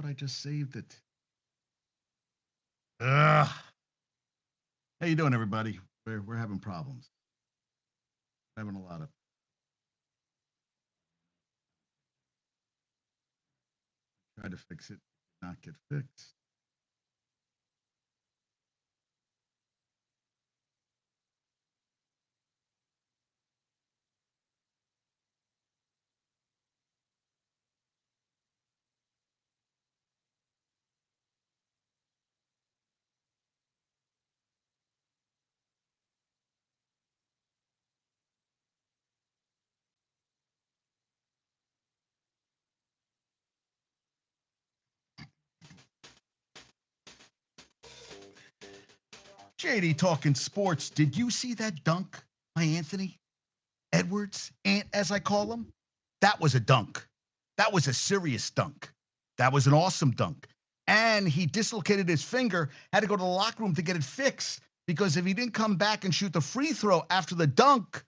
I just saved it. Ugh. How you doing, everybody? We're having problems. Having a lot of. Try to fix it, not get fixed. JD talking sports. Did you see that dunk by Anthony Edwards, Ant as I call him? That was a dunk. That was a serious dunk. That was an awesome dunk. And he dislocated his finger, had to go to the locker room to get it fixed because if he didn't come back and shoot the free throw after the dunk,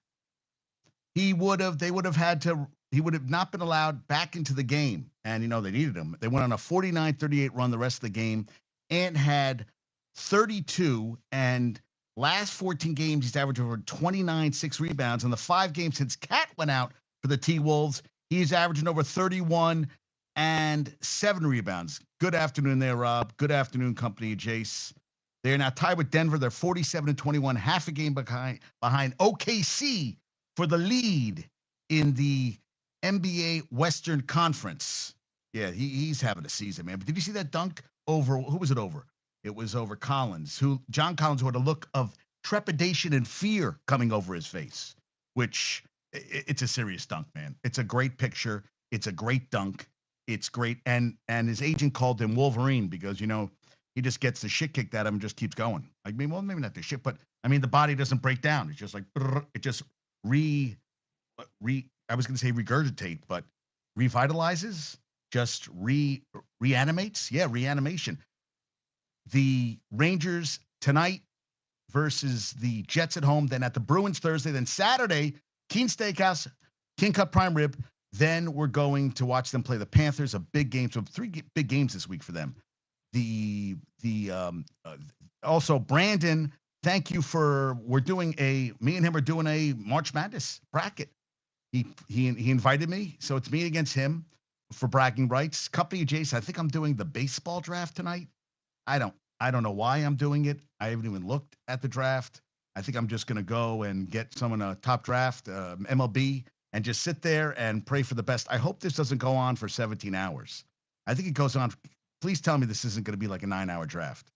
they would have had to, he would have not been allowed back into the game. And, they needed him. They went on a 49-38 run the rest of the game. Ant had 32, and last 14 games, he's averaged over 29, 6 rebounds. In the 5 games since Cat went out for the T-Wolves, he's averaging over 31 and 7 rebounds. Good afternoon there, Rob. Good afternoon, company, Jace. They're now tied with Denver. They're 47-21, half a game behind OKC for the lead in the NBA Western Conference. Yeah, he's having a season, man. But did you see that dunk over? Who was it over? It was over Collins, John Collins, who had a look of trepidation and fear coming over his face, which it's a serious dunk, man. It's a great picture. It's a great dunk. It's great. And his agent called him Wolverine because, he just gets the shit kicked at him and just keeps going. I mean, well, maybe not the shit, but I mean, the body doesn't break down. It's just like, it just I was going to say regurgitate, but revitalizes, just reanimates. Yeah, reanimation. The Rangers tonight versus the Jets at home, then at the Bruins Thursday, then Saturday, Keen Steakhouse, King Cut Prime Rib. Then we're going to watch them play the Panthers, a big game. So 3 big games this week for them. Also Brandon, thank you for, me and him are doing a March Madness bracket. He invited me, so it's me against him for bragging rights. Company Jason, I think I'm doing the baseball draft tonight. I don't know why I'm doing it. I haven't even looked at the draft. I think I'm just going to go and get someone a top draft, MLB, and just sit there and pray for the best. I hope this doesn't go on for 17 hours. I think it goes on. Please tell me this isn't going to be like a 9-hour draft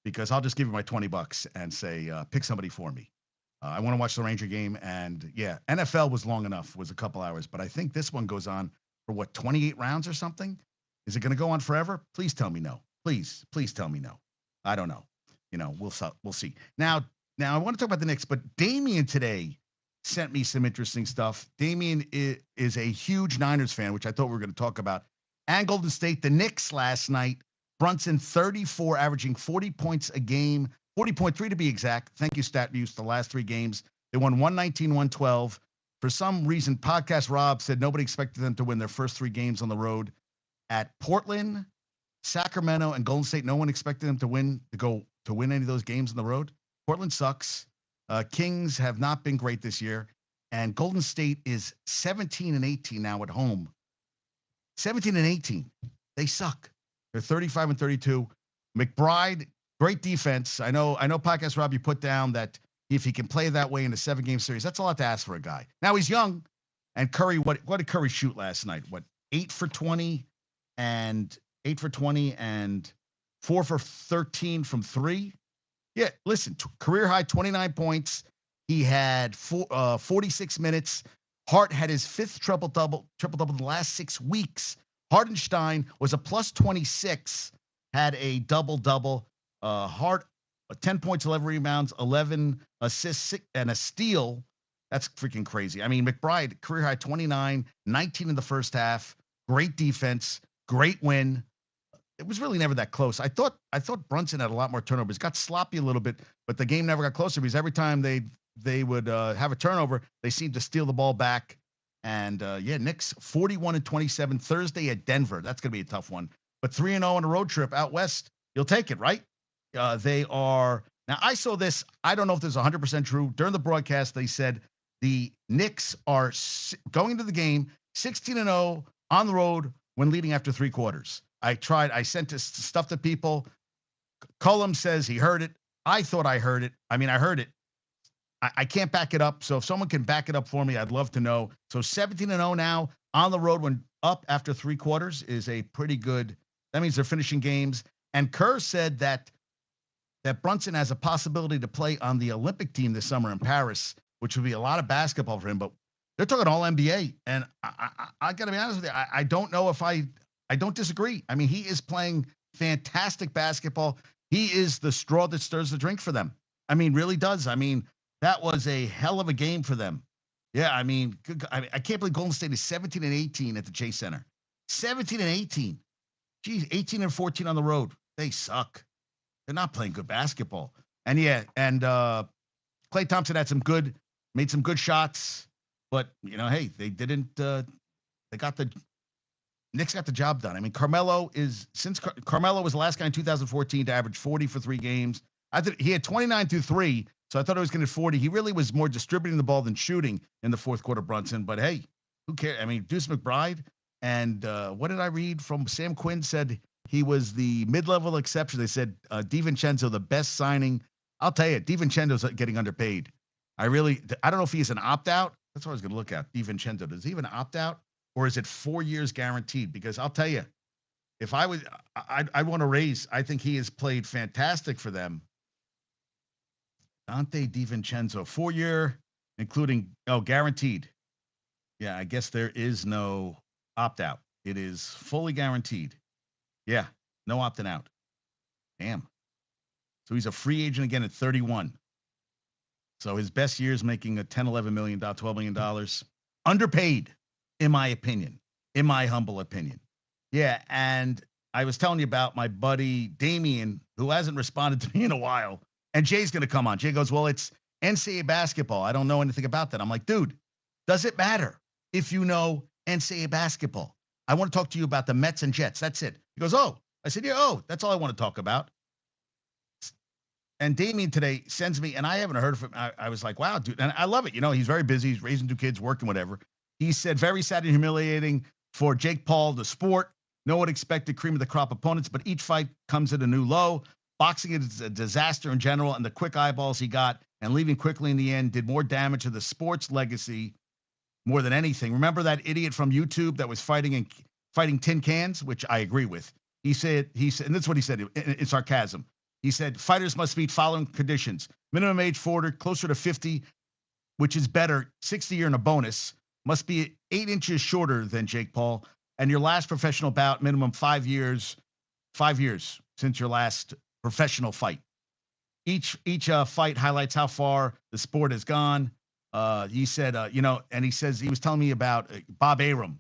because I'll just give you my $20 and say, pick somebody for me. I want to watch the Ranger game. And yeah, NFL was long enough, was a couple hours, but I think this one goes on for 28 rounds or something. Is it going to go on forever? Please tell me no. Please tell me no. I don't know. We'll see. Now I want to talk about the Knicks, but Damien today sent me some interesting stuff. Damien is a huge Niners fan, which I thought we were going to talk about. And Golden State, the Knicks last night, Brunson 34, averaging 40 points a game, 40.3 to be exact. Thank you, StatViews. The last 3 games, they won 119, 112. For some reason, Podcast Rob said nobody expected them to win their first 3 games on the road at Portland, Sacramento, and Golden State. No one expected them to win any of those games on the road. Portland sucks. Kings have not been great this year, and Golden State is 17-18 now at home. 17-18. They suck. They're 35-32. McBride, great defense. I know. Podcast Rob, you put down that if he can play that way in a 7-game series, that's a lot to ask for a guy. Now he's young, and Curry. What did Curry shoot last night? 8 for 20 and 4 for 13 from 3. Yeah, listen, career high 29 points. He had 46 minutes. Hart had his 5th triple-double in the last 6 weeks. Hardenstein was a plus 26, had a double-double. Hart, 10 points, 11 rebounds, 11 assists, and a steal. That's freaking crazy. I mean, McBride, career high 29, 19 in the first half. Great defense, great win. It was really never that close. I thought Brunson had a lot more turnovers. Got sloppy a little bit, but the game never got closer because every time they would have a turnover, they seemed to steal the ball back. And Knicks 41-27 Thursday at Denver. That's going to be a tough one. but 3-0 on a road trip out west, you'll take it, right? They are now. I saw this. I don't know if this is 100% true. During the broadcast, they said the Knicks are going to the game 16-0 on the road when leading after 3 quarters. I sent this stuff to people. Cullum says he heard it. I thought I heard it. I mean, I heard it. I can't back it up. So if someone can back it up for me, I'd love to know. So 17-0 now on the road when up after 3 quarters is a pretty good. That means they're finishing games. And Kerr said that Brunson has a possibility to play on the Olympic team this summer in Paris, which would be a lot of basketball for him. But they're talking all NBA, and I got to be honest with you. I don't know if I don't disagree. I mean, he is playing fantastic basketball. He is the straw that stirs the drink for them. I mean, really does. I mean, that was a hell of a game for them. Yeah, I mean, I can't believe Golden State is 17-18 at the Chase Center. 17-18. Geez, 18-14 on the road. They suck. They're not playing good basketball. And yeah, and Klay Thompson made some good shots, but hey, they didn't. Knicks got the job done. I mean, Carmelo was the last guy in 2014 to average 40 for 3 games. I thought he had 29 through 3, so I thought he was going to 40. He really was more distributing the ball than shooting in the fourth quarter, Brunson. But hey, who cares? I mean, Deuce McBride and what did I read from Sam Quinn said he was the mid-level exception. They said DiVincenzo, the best signing. I'll tell you, DiVincenzo's getting underpaid. I don't know if he's an opt-out. That's what I was going to look at. DiVincenzo, does he even opt-out? Or is it 4 years guaranteed? Because I'll tell you, if I want to raise. I think he has played fantastic for them. Dante DiVincenzo, 4-year, including guaranteed. Yeah, I guess there is no opt-out. It is fully guaranteed. Yeah, no opting out. Damn. So he's a free agent again at 31. So his best year is making a $11 million, $12 million. Underpaid, in my opinion, in my humble opinion. Yeah, and I was telling you about my buddy Damien, who hasn't responded to me in a while. And Jay's going to come on. Jay goes, well, it's NCAA basketball. I don't know anything about that. I'm like, dude, does it matter if you know NCAA basketball? I want to talk to you about the Mets and Jets. That's it. He goes, oh. I said, yeah, that's all I want to talk about. And Damien today sends me, and I haven't heard from him. I was like, wow, dude. And I love it. He's very busy. He's raising 2 kids, working, whatever. He said, very sad and humiliating for Jake Paul, the sport. No one expected cream of the crop opponents, but each fight comes at a new low. Boxing is a disaster in general, and the quick eyeballs he got and leaving quickly in the end did more damage to the sport's legacy more than anything. Remember that idiot from YouTube that was fighting tin cans, which I agree with. He said, and that's what he said in sarcasm. He said, fighters must meet following conditions: minimum age 40, closer to 50, which is better, 60 year and a bonus, must be 8 inches shorter than Jake Paul, and your last professional bout, minimum 5 years since your last professional fight. Each fight highlights how far the sport has gone. He said, and he says, he was telling me about Bob Arum,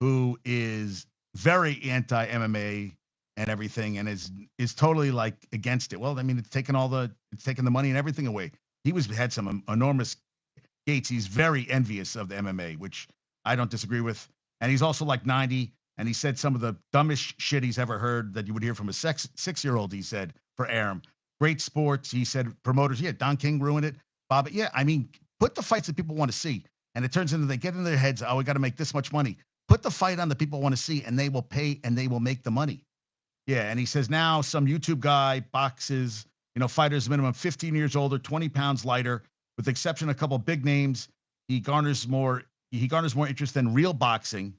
who is very anti-MMA and everything, and is totally like against it. Well, I mean, it's taking the money and everything away. He had some enormous gates. He's very envious of the MMA, which I don't disagree with. And he's also like 90, and he said some of the dumbest shit he's ever heard that you would hear from a 6-year-old, he said, for Arum. Great sports. He said promoters, yeah, Don King ruined it. Bob, yeah, I mean, put the fights that people want to see. And it turns into they get in their heads, we got to make this much money. Put the fight on that people want to see, and they will pay, and they will make the money. Yeah, and he says now some YouTube guy boxes, fighters minimum 15 years older, 20 pounds lighter, with the exception of a couple of big names. He garners more interest than real boxing.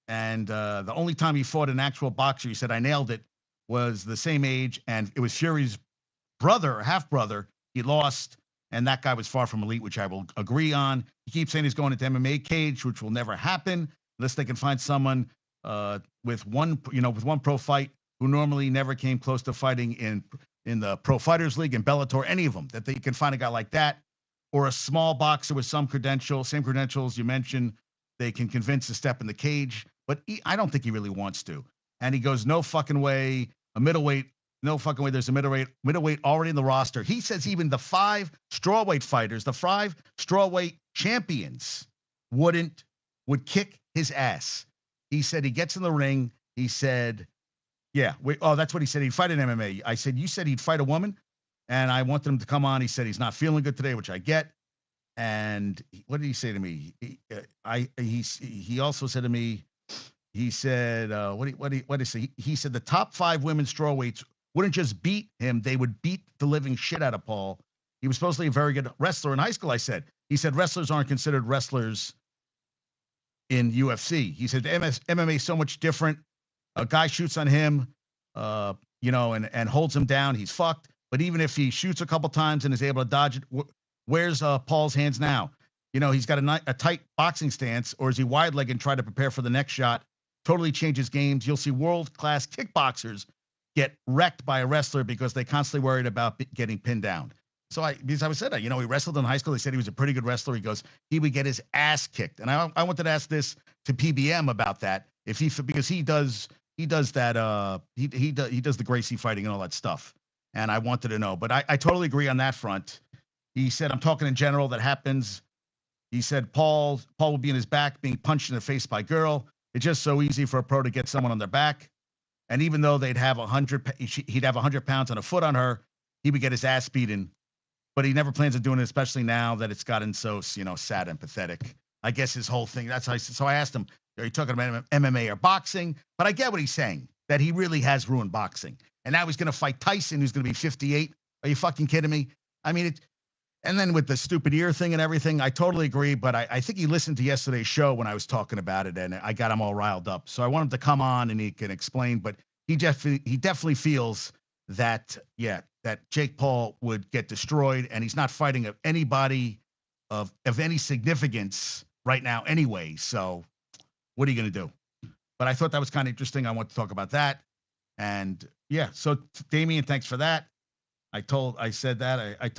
And the only time he fought an actual boxer, he said, I nailed it, was the same age, and it was Fury's brother, or half brother. He lost, and that guy was far from elite, which I will agree on. He keeps saying he's going into MMA cage, which will never happen unless they can find someone with one pro fight who normally never came close to fighting in the Pro Fighters League and Bellator, any of them, that they can find a guy like that, or a small boxer with same credentials you mentioned, they can convince to step in the cage. But I don't think he really wants to. And he goes, no fucking way, a middleweight, no fucking way, there's a middleweight already in the roster. He says even the 5 strawweight fighters, the 5 strawweight champions would kick his ass. He said he gets in the ring. He said Yeah. That's what he said. He'd fight in MMA. I said, you said he'd fight a woman, and I wanted him to come on. He said he's not feeling good today, which I get. And what did he say to me? He also said to me, he said, what did he say? He said the top 5 women strawweights wouldn't just beat him, they would beat the living shit out of Paul. He was supposedly a very good wrestler in high school, I said. He said wrestlers aren't considered wrestlers in UFC. He said MMA is so much different. A guy shoots on him, and holds him down, he's fucked. But even if he shoots a couple times and is able to dodge it, where's Paul's hands now? He's got a tight boxing stance, or is he wide-legged and try to prepare for the next shot? Totally changes games. You'll see world-class kickboxers get wrecked by a wrestler because they constantly worried about getting pinned down. Because I said, he wrestled in high school. They said he was a pretty good wrestler. He goes, he would get his ass kicked. And I wanted to ask this to PBM about that. Because he does that, he does the Gracie fighting and all that stuff. And I wanted to know, but I totally agree on that front. He said, I'm talking in general, that happens. He said, Paul will be in his back being punched in the face by a girl. It's just so easy for a pro to get someone on their back. And even though he'd have 100 pounds and a foot on her, he would get his ass beaten. But he never plans on doing it, especially now that it's gotten so, sad and pathetic. I guess his whole thing, so I asked him, are you talking about MMA or boxing? But I get what he's saying, that he really has ruined boxing. And now he's going to fight Tyson, who's going to be 58. Are you fucking kidding me? I mean, and then with the stupid ear thing and everything, I totally agree. But I think he listened to yesterday's show when I was talking about it, and I got him all riled up. So I want him to come on and he can explain. But he definitely feels that, that Jake Paul would get destroyed, and he's not fighting anybody of any significance right now anyway. So what are you going to do? But I thought that was kind of interesting. I want to talk about that. And so Damian, thanks for that. I said that.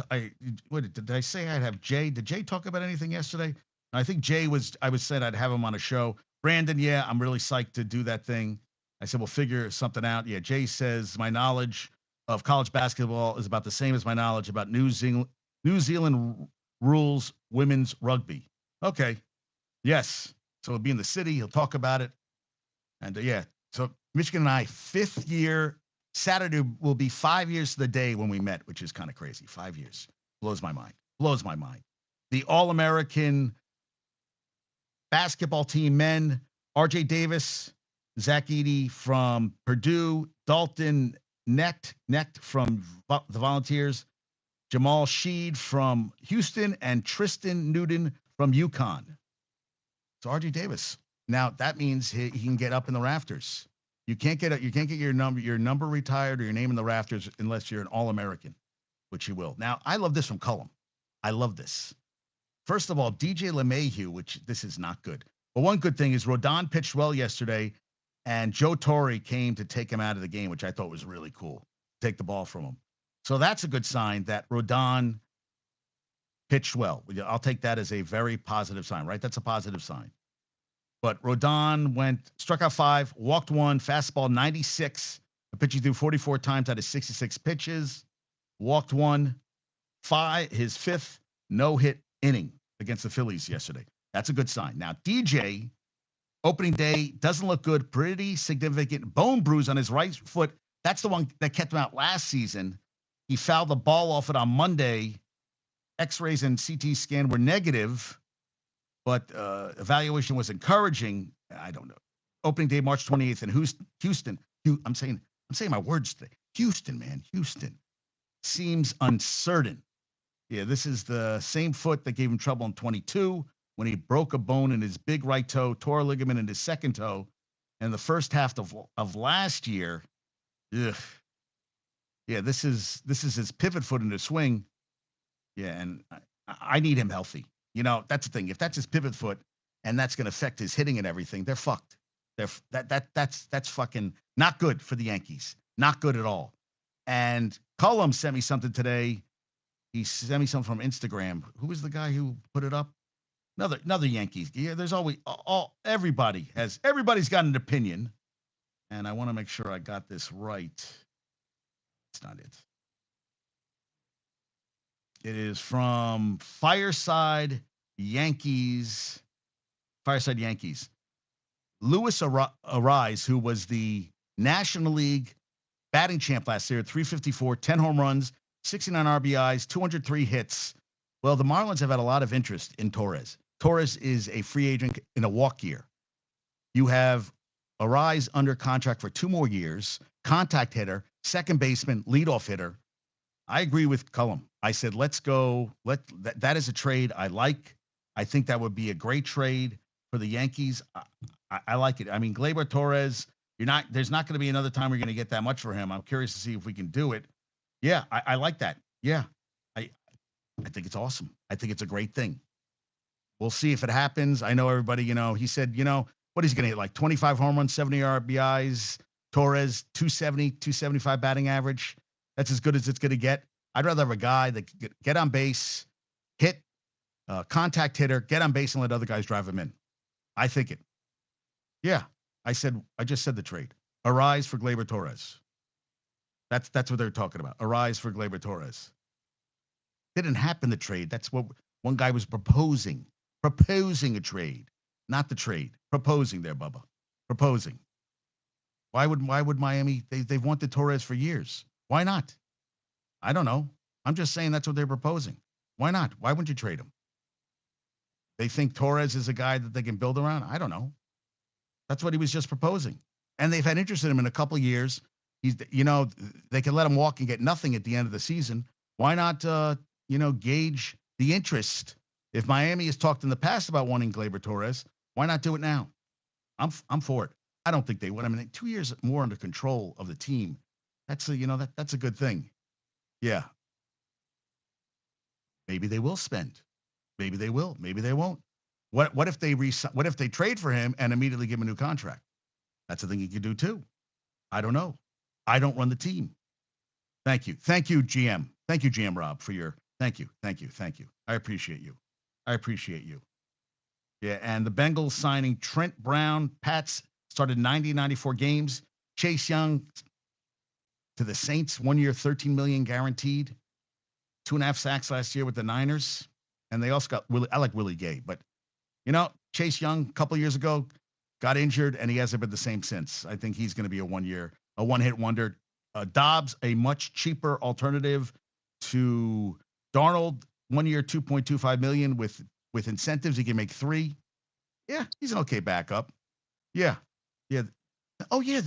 What did I say? I'd have Jay. Did Jay talk about anything yesterday? I think Jay I said I'd have him on a show. Brandon, I'm really psyched to do that thing. I said, we'll figure something out. Yeah, Jay says my knowledge of college basketball is about the same as my knowledge about New Zealand rules women's rugby. Okay. Yes. So he'll be in the city. He'll talk about it. And so Michigan and I, 5th year, Saturday will be 5 years to the day when we met, which is kind of crazy. 5 years. Blows my mind. The All-American basketball team men, RJ Davis, Zach Edey from Purdue, Dalton Knecht from the Volunteers, Jamal Sheed from Houston, and Tristan Newton from UConn. So RJ Davis. Now that means he can get up in the rafters. You can't get your number retired or your name in the rafters unless you're an All-American, which you will. Now I love this from Cullum. I love this. First of all, DJ LeMahieu, which this is not good. But one good thing is Rodon pitched well yesterday, and Joe Torre came to take him out of the game, which I thought was really cool. Take the ball from him. So that's a good sign that Rodon pitched well. I'll take that as a very positive sign, right? That's a positive sign. But Rodon struck out 5, walked 1, fastball 96. The pitch he threw 44 times out of 66 pitches, walked 1, his 5th no-hit inning against the Phillies yesterday. That's a good sign. Now, DJ, opening day, doesn't look good. Pretty significant bone bruise on his right foot. That's the one that kept him out last season. He fouled the ball off it on Monday. X-rays and CT scan were negative, but evaluation was encouraging. I don't know. Opening day, March 28th in Houston. I'm saying my words today. Houston, man. Houston seems uncertain. Yeah, this is the same foot that gave him trouble in 22 when he broke a bone in his big right toe, tore a ligament in his second toe, and the first half of last year. Ugh. Yeah, this is his pivot foot in the swing. Yeah, and I need him healthy. That's the thing. If that's his pivot foot and that's going to affect his hitting and everything, they're fucked. That's fucking not good for the Yankees. Not good at all. And Cullum sent me something today. He sent me something from Instagram. Who was the guy who put it up? Another Yankees. Yeah, there's always everybody's got an opinion, and I want to make sure I got this right. It's not it. It is from Fireside Yankees. Luis Arise, who was the National League batting champ last year, 354, 10 home runs, 69 RBIs, 203 hits. Well, the Marlins have had a lot of interest in Torres. Torres is a free agent in a walk year. You have Arise under contract for 2 more years, contact hitter, second baseman, leadoff hitter. I agree with Cullum. I said, let's go. That is a trade I like. I think that would be a great trade for the Yankees. I like it. I mean, Gleyber Torres, there's not going to be another time we're going to get that much for him. I'm curious to see if we can do it. Yeah, I like that. Yeah. I think it's awesome. I think it's a great thing. We'll see if it happens. I know everybody, he said, what is he going to hit? Like 25 home runs, 70 RBIs, Torres, 270, 275 batting average. That's as good as it's going to get. I'd rather have a guy that can get on base, hit, contact hitter, get on base and let other guys drive him in. I think it. Yeah. I just said the trade. Arise for Gleyber Torres. That's what they're talking about. Arise for Gleyber Torres. Didn't happen, the trade. That's what one guy was proposing. Proposing a trade. Not the trade. Proposing there, Bubba. Proposing. Why would Miami? They've wanted Torres for years. Why not? I don't know. I'm just saying that's what they're proposing. Why not? Why wouldn't you trade him? They think Torres is a guy that they can build around? I don't know. That's what he was just proposing. And they've had interest in him in a couple of years. He's, they can let him walk and get nothing at the end of the season. Why not, gauge the interest? If Miami has talked in the past about wanting Gleyber Torres, why not do it now? I'm for it. I don't think they would. I mean, 2 years more under control of the team. That's that's a good thing. Yeah. Maybe they will spend. Maybe they will. Maybe they won't. What if they trade for him and immediately give him a new contract? That's a thing you could do too. I don't know. I don't run the team. Thank you, GM. Thank you, GM Rob, for your thank you. I appreciate you. Yeah, and the Bengals signing Trent Brown. Pats started 94 games. Chase Young to the Saints, 1 year, $13 million guaranteed. 2.5 sacks last year with the Niners. And they also got I like Willie Gay, but Chase Young a couple years ago got injured and he hasn't been the same since. I think he's going to be a one-hit wonder. Dobbs, a much cheaper alternative to Darnold, 1 year, $2.25 million with incentives. He can make 3. Yeah, he's an okay backup. Yeah. Oh yeah,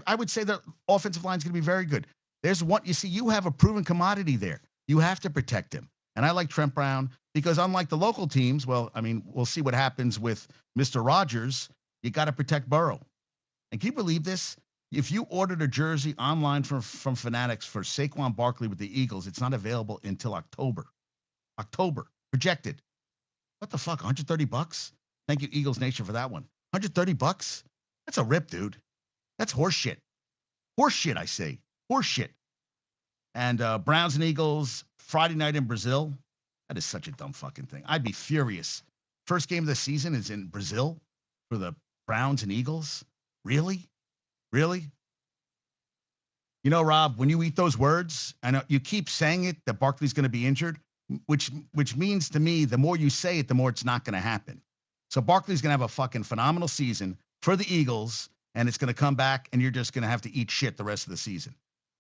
I would say the offensive line is going to be very good. There's one. You see, you have a proven commodity there. You have to protect him. And I like Trent Brown because unlike the local teams, well, I mean, we'll see what happens with Mr. Rogers. You got to protect Burrow. And can you believe this? If you ordered a jersey online from Fanatics for Saquon Barkley with the Eagles, it's not available until October. Projected. What the fuck? $130? Thank you, Eagles Nation, for that one. $130? That's a rip, dude. That's horseshit. Horseshit, I say. Horseshit. And Browns and Eagles, Friday night in Brazil. That is such a dumb fucking thing. I'd be furious. First game of the season is in Brazil for the Browns and Eagles. Really? Rob, when you eat those words, I know you keep saying it, that Barkley's going to be injured, which means to me, the more you say it, the more it's not going to happen. So Barkley's going to have a fucking phenomenal season for the Eagles, and it's going to come back, and you're just going to have to eat shit the rest of the season.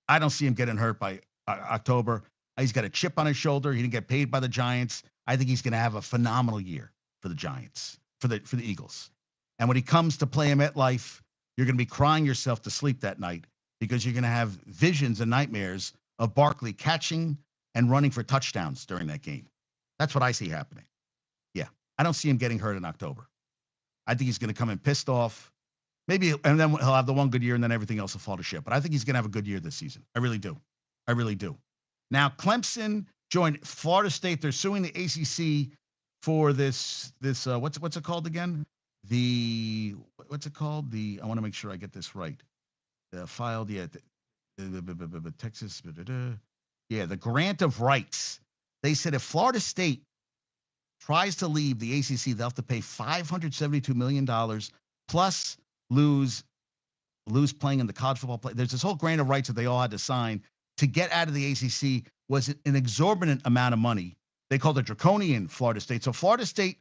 I don't see him getting hurt by October. He's got a chip on his shoulder. He didn't get paid by the Giants. I think he's going to have a phenomenal year for the Giants, for the Eagles. And when he comes to play him at MetLife, you're going to be crying yourself to sleep that night because you're going to have visions and nightmares of Barkley catching and running for touchdowns during that game. That's what I see happening. Yeah. I don't see him getting hurt in October. I think he's going to come in pissed off. Maybe, and then he'll have the one good year and then everything else will fall to shit. But I think he's going to have a good year this season. I really do. Now, Clemson joined Florida State. They're suing the ACC for this what's it called again? What's it called? I want to make sure I get this right. Filed, Texas, the grant of rights. They said if Florida State tries to leave the ACC, they'll have to pay $572 million plus lose playing in the college football play. There's this whole grant of rights that they all had to sign to get out of the ACC. Was an exorbitant amount of money. They called it draconian Florida State. So Florida State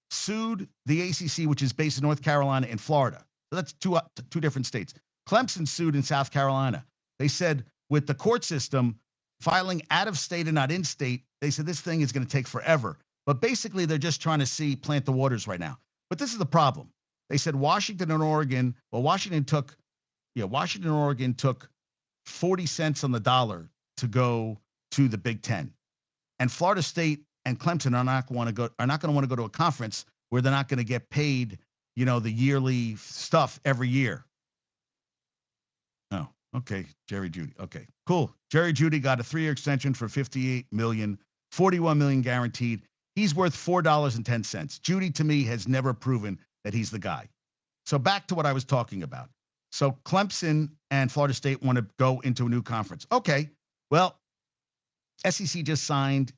sued the ACC, which is based in North Carolina and Florida. So that's two different states. Clemson sued in South Carolina. They said with the court system filing out of state and not in state, they said this thing is going to take forever. But basically, they're just trying to plant the waters right now. But this is the problem. They said Washington and Oregon. Well, Washington and Oregon took 40 cents on the dollar to go to the Big Ten, and Florida State and Clemson are not going to want to go to a conference where they're not going to get paid, the yearly stuff every year. Oh, okay, Jerry Jeudy. Okay, cool. Jerry Jeudy got a 3-year extension for $58 million, $41 million guaranteed. He's worth $4.10. Jeudy, to me, has never proven that he's the guy. So back to what I was talking about. So Clemson and Florida State want to go into a new conference. Okay, well, SEC just signed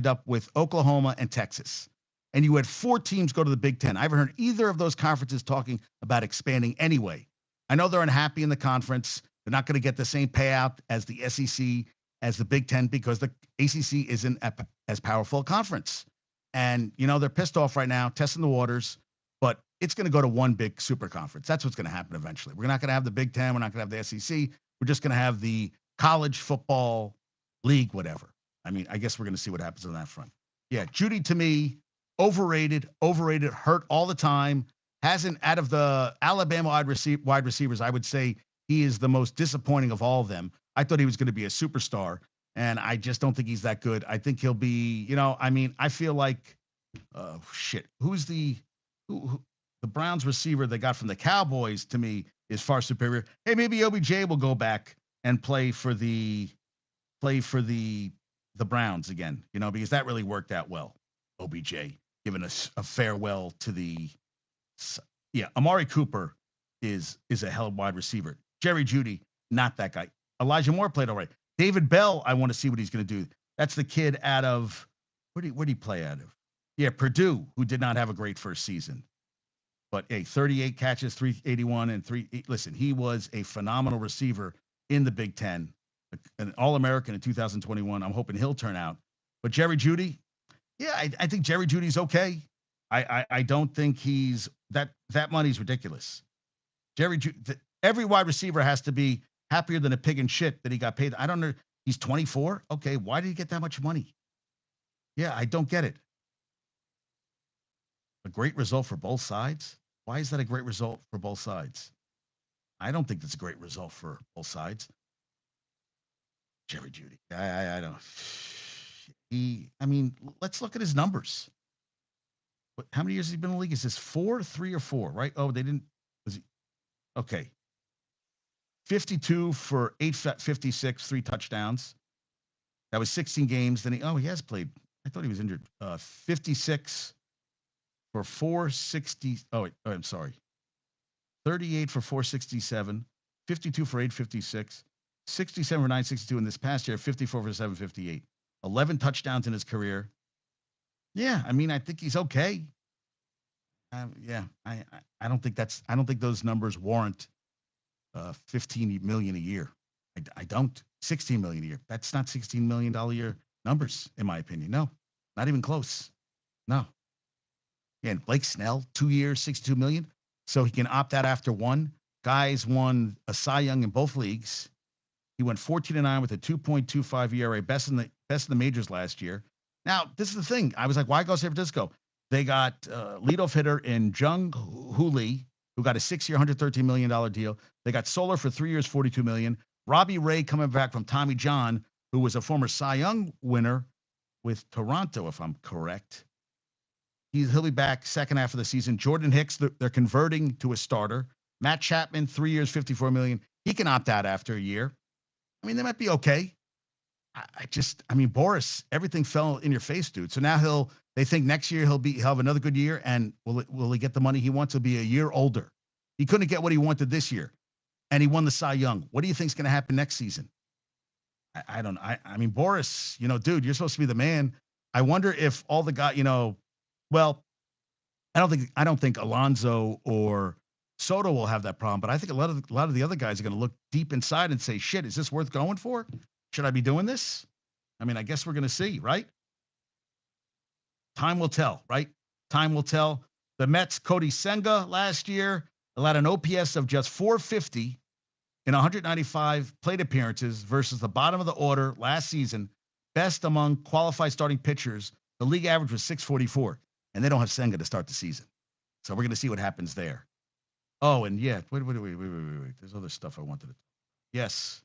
up with Oklahoma and Texas. And you had 4 teams go to the Big Ten. I haven't heard either of those conferences talking about expanding anyway. I know they're unhappy in the conference. They're not going to get the same payout as the SEC, as the Big Ten, because the ACC isn't as powerful a conference. And, they're pissed off right now, testing the waters, but it's going to go to one big super conference. That's what's going to happen eventually. We're not going to have the Big Ten. We're not going to have the SEC. We're just going to have the college football league, whatever. I mean, I guess we're going to see what happens on that front. Yeah, Jeudy, to me, overrated, hurt all the time. Hasn't, out of the Alabama wide receivers, I would say he is the most disappointing of all of them. I thought he was going to be a superstar, and I just don't think he's that good. I think he'll be, I feel like, who's the Browns receiver they got from the Cowboys, to me, is far superior. Hey, maybe OBJ will go back and play for the Browns again, because that really worked out well. OBJ giving us a farewell to the, Amari Cooper is a hell of a wide receiver. Jerry Jeudy, not that guy. Elijah Moore played all right. David Bell, I want to see what he's going to do. That's the kid out of, where'd he play out of? Yeah, Purdue, who did not have a great first season. But, 38 catches, 381, and listen, he was a phenomenal receiver in the Big Ten, an All-American in 2021. I'm hoping he'll turn out. But Jerry Jeudy, I think Jerry Judy's okay. I don't think he's that money's ridiculous. Every wide receiver has to be happier than a pig in shit that he got paid. I don't know. He's 24. Okay, why did he get that much money? Yeah, I don't get it. A great result for both sides? Why is that a great result for both sides? I don't think that's a great result for both sides. Jerry Jeudy. I don't. Let's look at his numbers. How many years has he been in the league? Is this 4, 3, or 4, right? Oh, they didn't. Was he? Okay. 52 for 856, 3 touchdowns. That was 16 games. Then he has played. I thought he was injured. 56 for 460. Oh, wait, I'm sorry. 38 for 467, 52 for 856, 67 for 962 in this past year, 54 for 758. 11 touchdowns in his career. Yeah, I think he's okay. I don't think those numbers warrant $15 million a year. I don't. $16 million a year. That's not $16 million a year numbers, in my opinion. No, not even close. No. Yeah, and Blake Snell, 2 years, $62 million. So he can opt out after one. Guys won a Cy Young in both leagues. He went 14-9 with a 2.25 ERA, best in the majors last year. Now, this is the thing. I was like, why go San Francisco? They got leadoff hitter in Jung Hoo Lee, who got a 6-year, $113 million deal. They got Soler for 3 years, $42 million. Robbie Ray coming back from Tommy John, who was a former Cy Young winner with Toronto, if I'm correct. He'll be back second half of the season. Jordan Hicks, they're converting to a starter. Matt Chapman, 3 years, $54 million. He can opt out after a year. They might be okay. Boris, everything fell in your face, dude. So now they think next year he'll have another good year, and will he get the money he wants? He'll be a year older. He couldn't get what he wanted this year, and he won the Cy Young. What do you think is going to happen next season? I don't. Boris, dude, you're supposed to be the man. I wonder if all the guys, well, I don't think Alonso or Soto will have that problem, but I think a lot of the other guys are going to look deep inside and say, "Shit, is this worth going for? Should I be doing this?" I guess we're going to see, right? Time will tell, right? Time will tell. The Mets, Cody Senga last year allowed an OPS of just 450 in 195 plate appearances versus the bottom of the order last season, best among qualified starting pitchers. The league average was 644, and they don't have Senga to start the season. So we're going to see what happens there. Oh, and yeah, wait. There's other stuff I wanted to. Yes,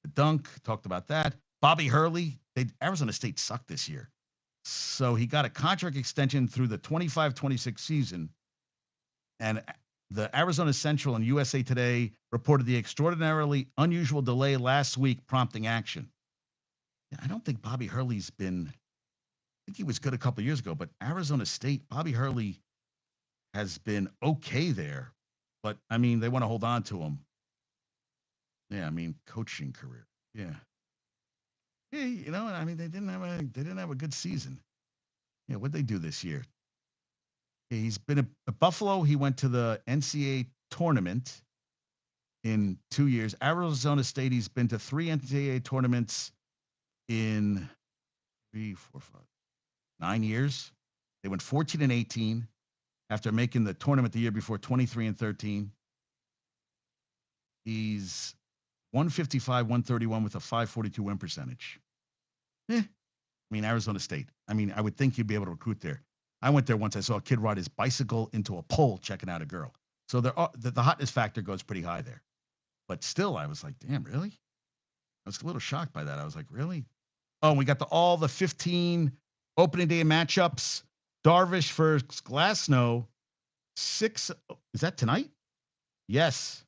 the dunk, talked about that. Bobby Hurley, Arizona State sucked this year. So he got a contract extension through the 25-26 season. And the Arizona Central and USA Today reported the extraordinarily unusual delay last week, prompting action. Yeah, I don't think Bobby Hurley's been, I think he was good a couple of years ago, but Arizona State, Bobby Hurley has been okay there. But, I mean, they want to hold on to him. Yeah, I mean, coaching career. Yeah. Yeah, I mean, they didn't have a good season. Yeah, what'd they do this year? Yeah, he's been at Buffalo. He went to the NCAA tournament in 2 years. Arizona State, he's been to 3 NCAA tournaments in 3, 4, 5, 9 years. They went 14 and 18 after making the tournament the year before, 23 and 13. He's 155, 131 with a 542 win percentage. I mean, Arizona State. I mean, I would think you'd be able to recruit there. I went there once. I saw a kid ride his bicycle into a pole checking out a girl. So the hotness factor goes pretty high there. But still, I was like, damn, really? I was a little shocked by that. I was like, really? Oh, and we got all the 15 opening day matchups. Darvish versus Glasnow. Is that tonight? Yes.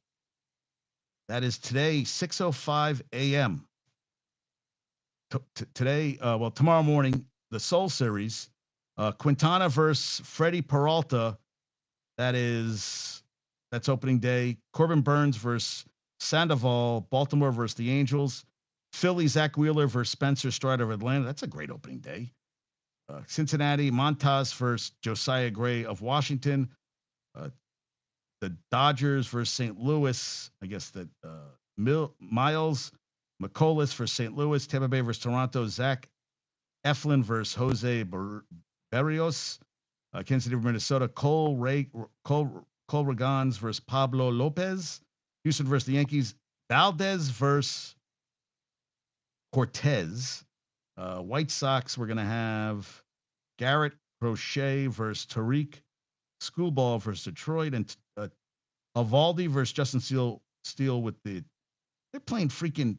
That is today, 6:05 a.m. Today, tomorrow morning, the Soul Series. Quintana versus Freddie Peralta. That's opening day. Corbin Burns versus Sandoval. Baltimore versus the Angels. Philly, Zach Wheeler versus Spencer Strider of Atlanta. That's a great opening day. Cincinnati, Montas versus Josiah Gray of Washington. The Dodgers versus St. Louis. I guess that Miles McCollus versus St. Louis. Tampa Bay versus Toronto. Zach Eflin versus Jose Berrios. Kansas City, Minnesota. Cole Regans versus Pablo Lopez. Houston versus the Yankees. Valdez versus Cortez. White Sox, we're going to have Garrett Crochet versus Tariq. Schoolball versus Detroit. And Evaldi versus Justin Steele with they're playing freaking,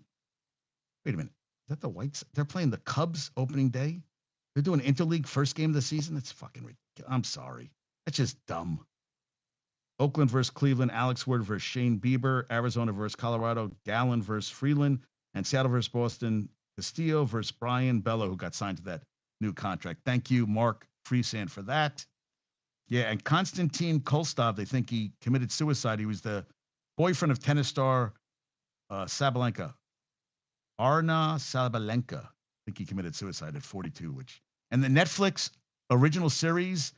wait a minute. Is that the Whites? They're playing the Cubs opening day? They're doing interleague first game of the season? That's fucking ridiculous. I'm sorry. That's just dumb. Oakland versus Cleveland. Alex Wood versus Shane Bieber. Arizona versus Colorado. Gallen versus Freeland. And Seattle versus Boston. Castillo versus Brian Bello, who got signed to that new contract. Thank you, Mark Freesand, for that. Yeah, and Konstantin Kolstov, they think he committed suicide. He was the boyfriend of tennis star Sabalenka. Arna Sabalenka. I think he committed suicide at 42, and the Netflix original series,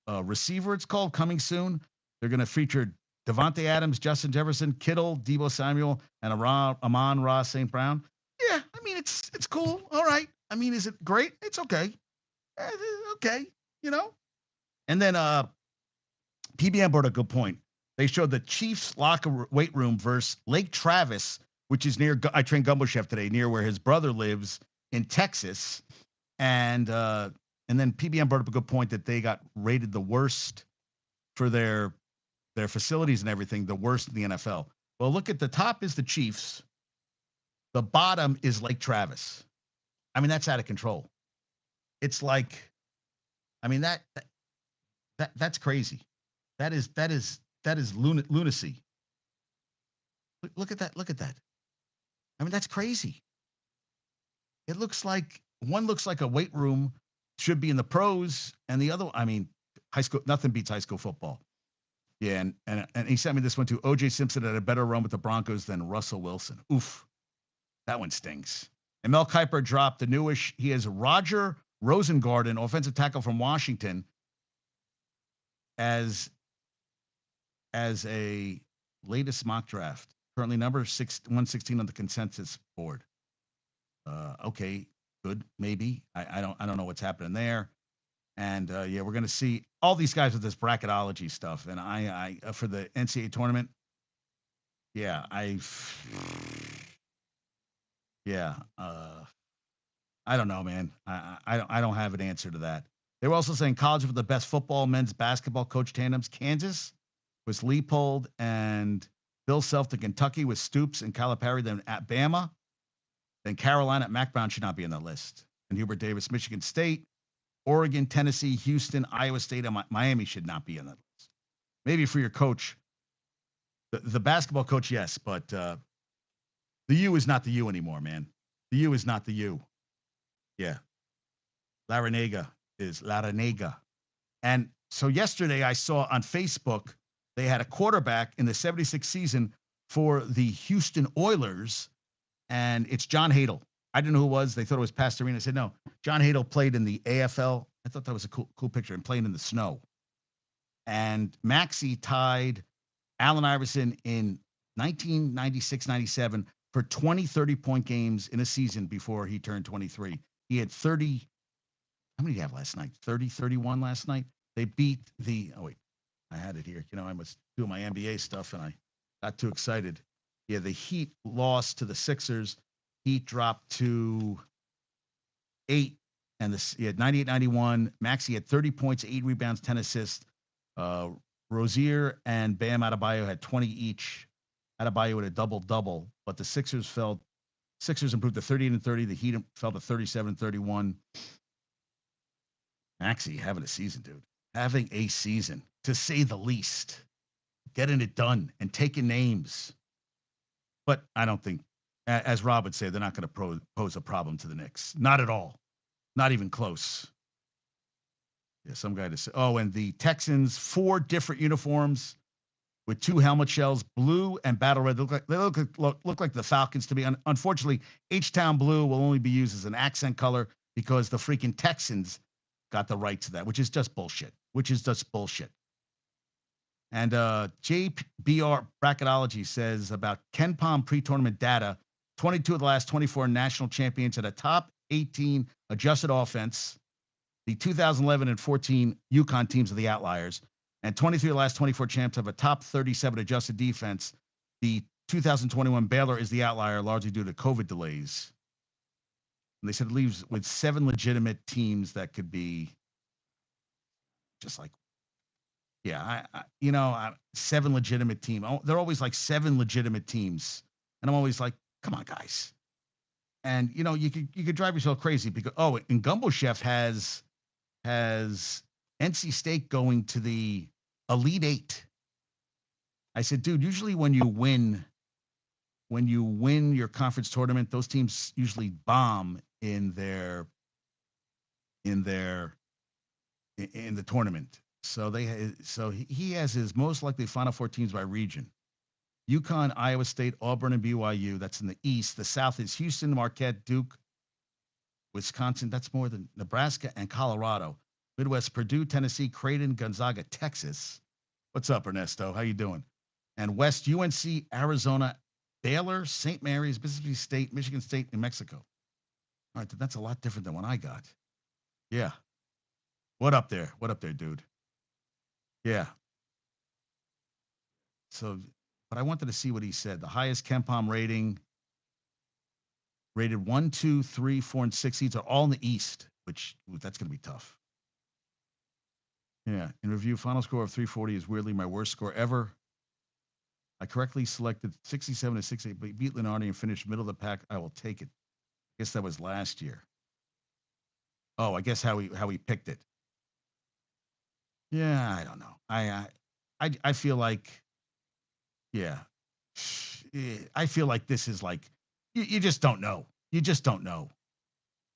Receiver, it's called, coming soon. They're going to feature Devontae Adams, Justin Jefferson, Kittle, Deebo Samuel, and Amon-Ra St. Brown. Yeah, I mean, it's cool. All right. I mean, is it great? It's okay. Okay, And then PBM brought a good point. They showed the Chiefs locker weight room versus Lake Travis, which is near, I trained Gumbo Chef today, near where his brother lives in Texas. And then PBM brought up a good point that they got rated the worst for their facilities and everything, the worst in the NFL. Well, look at the top is the Chiefs. The bottom is Lake Travis. I mean, that's out of control. It's like, I mean, that's crazy. That is lunacy. Look at that. Look at that. I mean, that's crazy. It looks like one looks like a weight room should be in the pros, and the other, I mean, high school, nothing beats high school football. Yeah, and he sent me this one too. O.J. Simpson had a better run with the Broncos than Russell Wilson. Oof, that one stings. And Mel Kiper dropped the newish. He has Roger Rosengarten, offensive tackle from Washington, as a latest mock draft. Currently number 116 on the consensus board. Okay, good, maybe. I don't know what's happening there. And yeah, we're gonna see all these guys with this bracketology stuff. And I for the NCAA tournament, Yeah, yeah. I don't know, man. I don't have an answer to that. They were also saying college for the best football, men's basketball coach tandems. Kansas was Leopold and Bill Self to Kentucky with Stoops and Calipari. Then at Bama, then Carolina at Mac Brown should not be on the list. And Hubert Davis, Michigan State, Oregon, Tennessee, Houston, Iowa State, and Miami should not be on that list. Maybe for your coach, the basketball coach, yes, but the U is not the U anymore, man. The U is not the U. Yeah. Larinaga is Larinaga. And so yesterday I saw on Facebook they had a quarterback in the 76 season for the Houston Oilers, and it's John Hadel. I didn't know who it was. They thought it was Pastorino. I said, no, John Hadel played in the AFL. I thought that was a cool picture, and playing in the snow. And Maxey tied Allen Iverson in 1996-97 for 20 30-point games in a season before he turned 23. He had 30. How many did he have last night? 30, 31 last night. They beat the, oh, wait, I had it here. I was doing my NBA stuff and I got too excited. Yeah, the Heat lost to the Sixers. Heat dropped to 8, and he had 98-91. Maxey had 30 points, 8 rebounds, 10 assists. Rozier and Bam Adebayo had 20 each. Adebayo had a double-double, but the Sixers improved to 38-30. The Heat fell to 37-31. Maxey having a season, dude. Having a season, to say the least. Getting it done and taking names. But I don't think, as Rob would say, they're not going to pose a problem to the Knicks. Not at all. Not even close. Yeah, some guy to say. Oh, and the Texans, 4 different uniforms with 2 helmet shells, blue and battle red. They look like the Falcons to me. Unfortunately, H-Town blue will only be used as an accent color because the freaking Texans got the right to that, which is just bullshit. And JBR Bracketology says about Ken Palm pre-tournament data, 22 of the last 24 national champions at a top 18 adjusted offense. The 2011 and 14 UConn teams are the outliers. And 23 of the last 24 champs have a top 37 adjusted defense. The 2021 Baylor is the outlier, largely due to COVID delays. And they said it leaves with 7 legitimate teams that could be just like, yeah, 7 legitimate teams. They're always like 7 legitimate teams. And I'm always like, come on, guys. And, you could drive yourself crazy because, and Gumbo Chef has NC State going to the Elite 8. I said, dude, usually when you win your conference tournament, those teams usually bomb in the tournament. So he has his most likely Final Four teams by region. UConn, Iowa State, Auburn, and BYU. That's in the East. The South is Houston, Marquette, Duke, Wisconsin. That's more than Nebraska and Colorado. Midwest, Purdue, Tennessee, Creighton, Gonzaga, Texas. What's up, Ernesto? How you doing? And West, UNC, Arizona, Baylor, St. Mary's, Mississippi State, Michigan State, New Mexico. All right, that's a lot different than what I got. Yeah. What up there, dude? Yeah. So, but I wanted to see what he said. The highest KenPom rating, rated 1, 2, 3, 4, and 6 seeds are all in the East, which that's going to be tough. Yeah. In review, final score of 340 is weirdly my worst score ever. I correctly selected 67 to 68, but beat Lenardi and finished middle of the pack. I will take it. I guess that was last year. Oh, I guess how he picked it. Yeah, I don't know. I feel like, yeah, I feel like this is like you just don't know. You just don't know.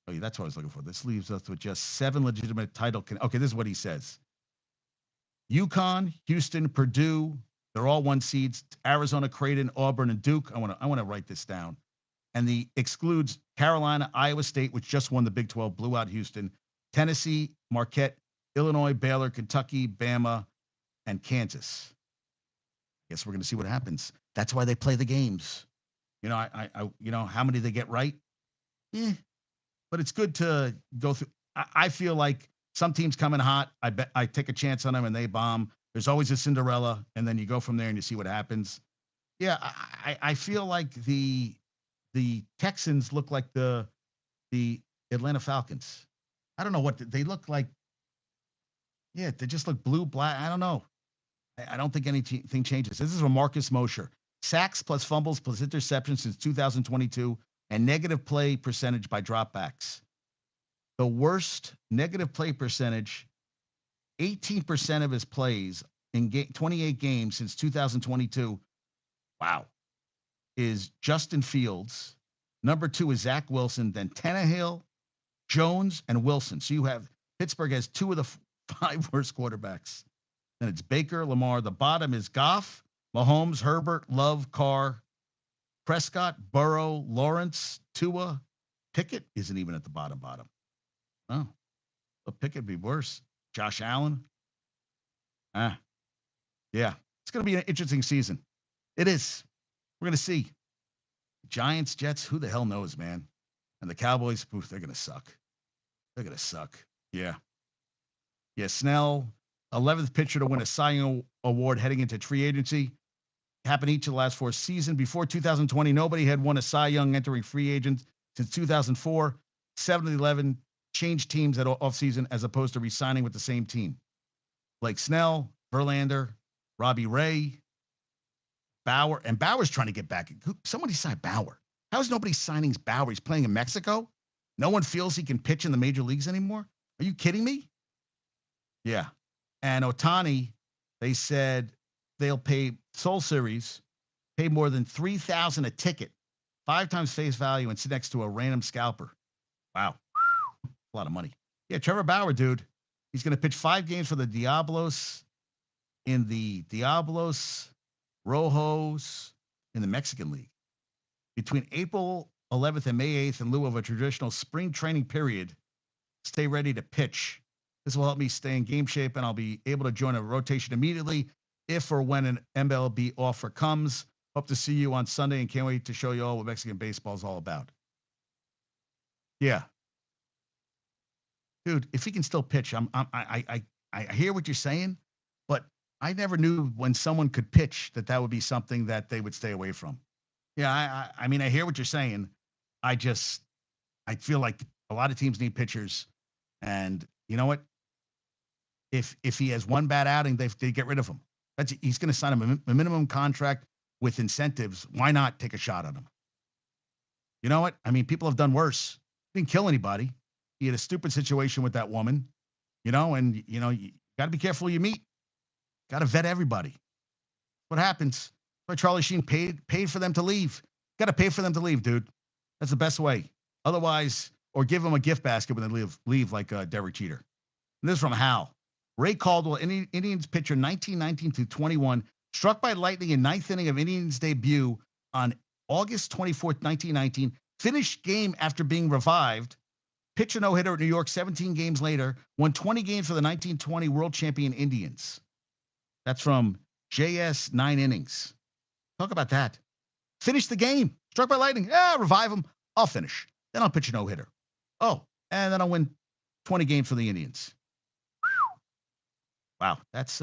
Oh, yeah, that's what I was looking for. This leaves us with just 7 legitimate title. Okay, this is what he says. UConn, Houston, Purdue, they're all 1 seeds. Arizona, Creighton, Auburn, and Duke. I want to write this down. And the excludes Carolina, Iowa State, which just won the Big 12, blew out Houston, Tennessee, Marquette, Illinois, Baylor, Kentucky, Bama, and Kansas. Guess we're going to see what happens. That's why they play the games. How many they get right? But it's good to go through. I feel like some teams come in hot. I take a chance on them and they bomb. There's always a Cinderella, and then you go from there and you see what happens. Yeah, I feel like the Texans look like the Atlanta Falcons. I don't know what they look like. Yeah, they just look blue, black. I don't know. I don't think anything changes. This is from Marcus Mosher. Sacks plus fumbles plus interceptions since 2022 and negative play percentage by dropbacks. The worst negative play percentage, 18% of his plays in 28 games since 2022. Wow. Is Justin Fields. Number two is Zach Wilson, then Tannehill, Jones, and Wilson. So you have Pittsburgh has two of the five worst quarterbacks. Then it's Baker, Lamar. The bottom is Goff, Mahomes, Herbert, Love, Carr, Prescott, Burrow, Lawrence, Tua. Pickett isn't even at the bottom. Oh, but Pickett would be worse. Josh Allen. Ah, yeah. It's going to be an interesting season. It is. We're going to see. Giants, Jets, who the hell knows, man? And the Cowboys, oof, they're going to suck. They're going to suck. Yeah. Yeah. Snell, 11th pitcher to win a Cy Young Award heading into free agency. Happened each of the last four seasons. Before 2020, nobody had won a Cy Young entering free agent since 2004. 7 of the 11 changed teams at offseason as opposed to re-signing with the same team. Blake Snell, Verlander, Robbie Ray, Bauer. And Bauer's trying to get back. Somebody signed Bauer. How is nobody signing Bauer? He's playing in Mexico. No one feels he can pitch in the major leagues anymore. Are you kidding me? Yeah. And Otani, they said they'll pay Soul Series, pay more than $3,000 a ticket, 5 times face value, and sit next to a random scalper. Wow. A lot of money. Yeah, Trevor Bauer, dude. He's going to pitch 5 games for the Diablos in the Diablos Rojos in the Mexican League. Between April 11th and May 8th, in lieu of a traditional spring training period, stay ready to pitch. This will help me stay in game shape, and I'll be able to join a rotation immediately if or when an MLB offer comes. Hope to see you on Sunday, and can't wait to show you all what Mexican baseball is all about. Yeah, dude, if he can still pitch, I hear what you're saying, but I never knew when someone could pitch that would be something that they would stay away from. Yeah, I mean, I hear what you're saying. I just, I feel like a lot of teams need pitchers, and you know what? If he has one bad outing, they get rid of him. He's going to sign a minimum contract with incentives. Why not take a shot on him? You know what? I mean, people have done worse. He didn't kill anybody. He had a stupid situation with that woman, and you got to be careful who you meet. Got to vet everybody. What happens? Why Charlie Sheen paid for them to leave. Got to pay for them to leave, dude. That's the best way. Otherwise, or give them a gift basket when they leave like Derek Jeter. And this is from Hal. Ray Caldwell, Indians pitcher 1919 to 21, struck by lightning in ninth inning of Indians debut on August 24th, 1919. Finished game after being revived. Pitch a no-hitter at New York 17 games later. Won 20 games for the 1920 world champion Indians. That's from JS 9 innings. Talk about that. Finish the game. Struck by lightning. Revive him. I'll finish. Then I'll pitch a no-hitter. Oh, and then I'll win 20 games for the Indians. Wow, that's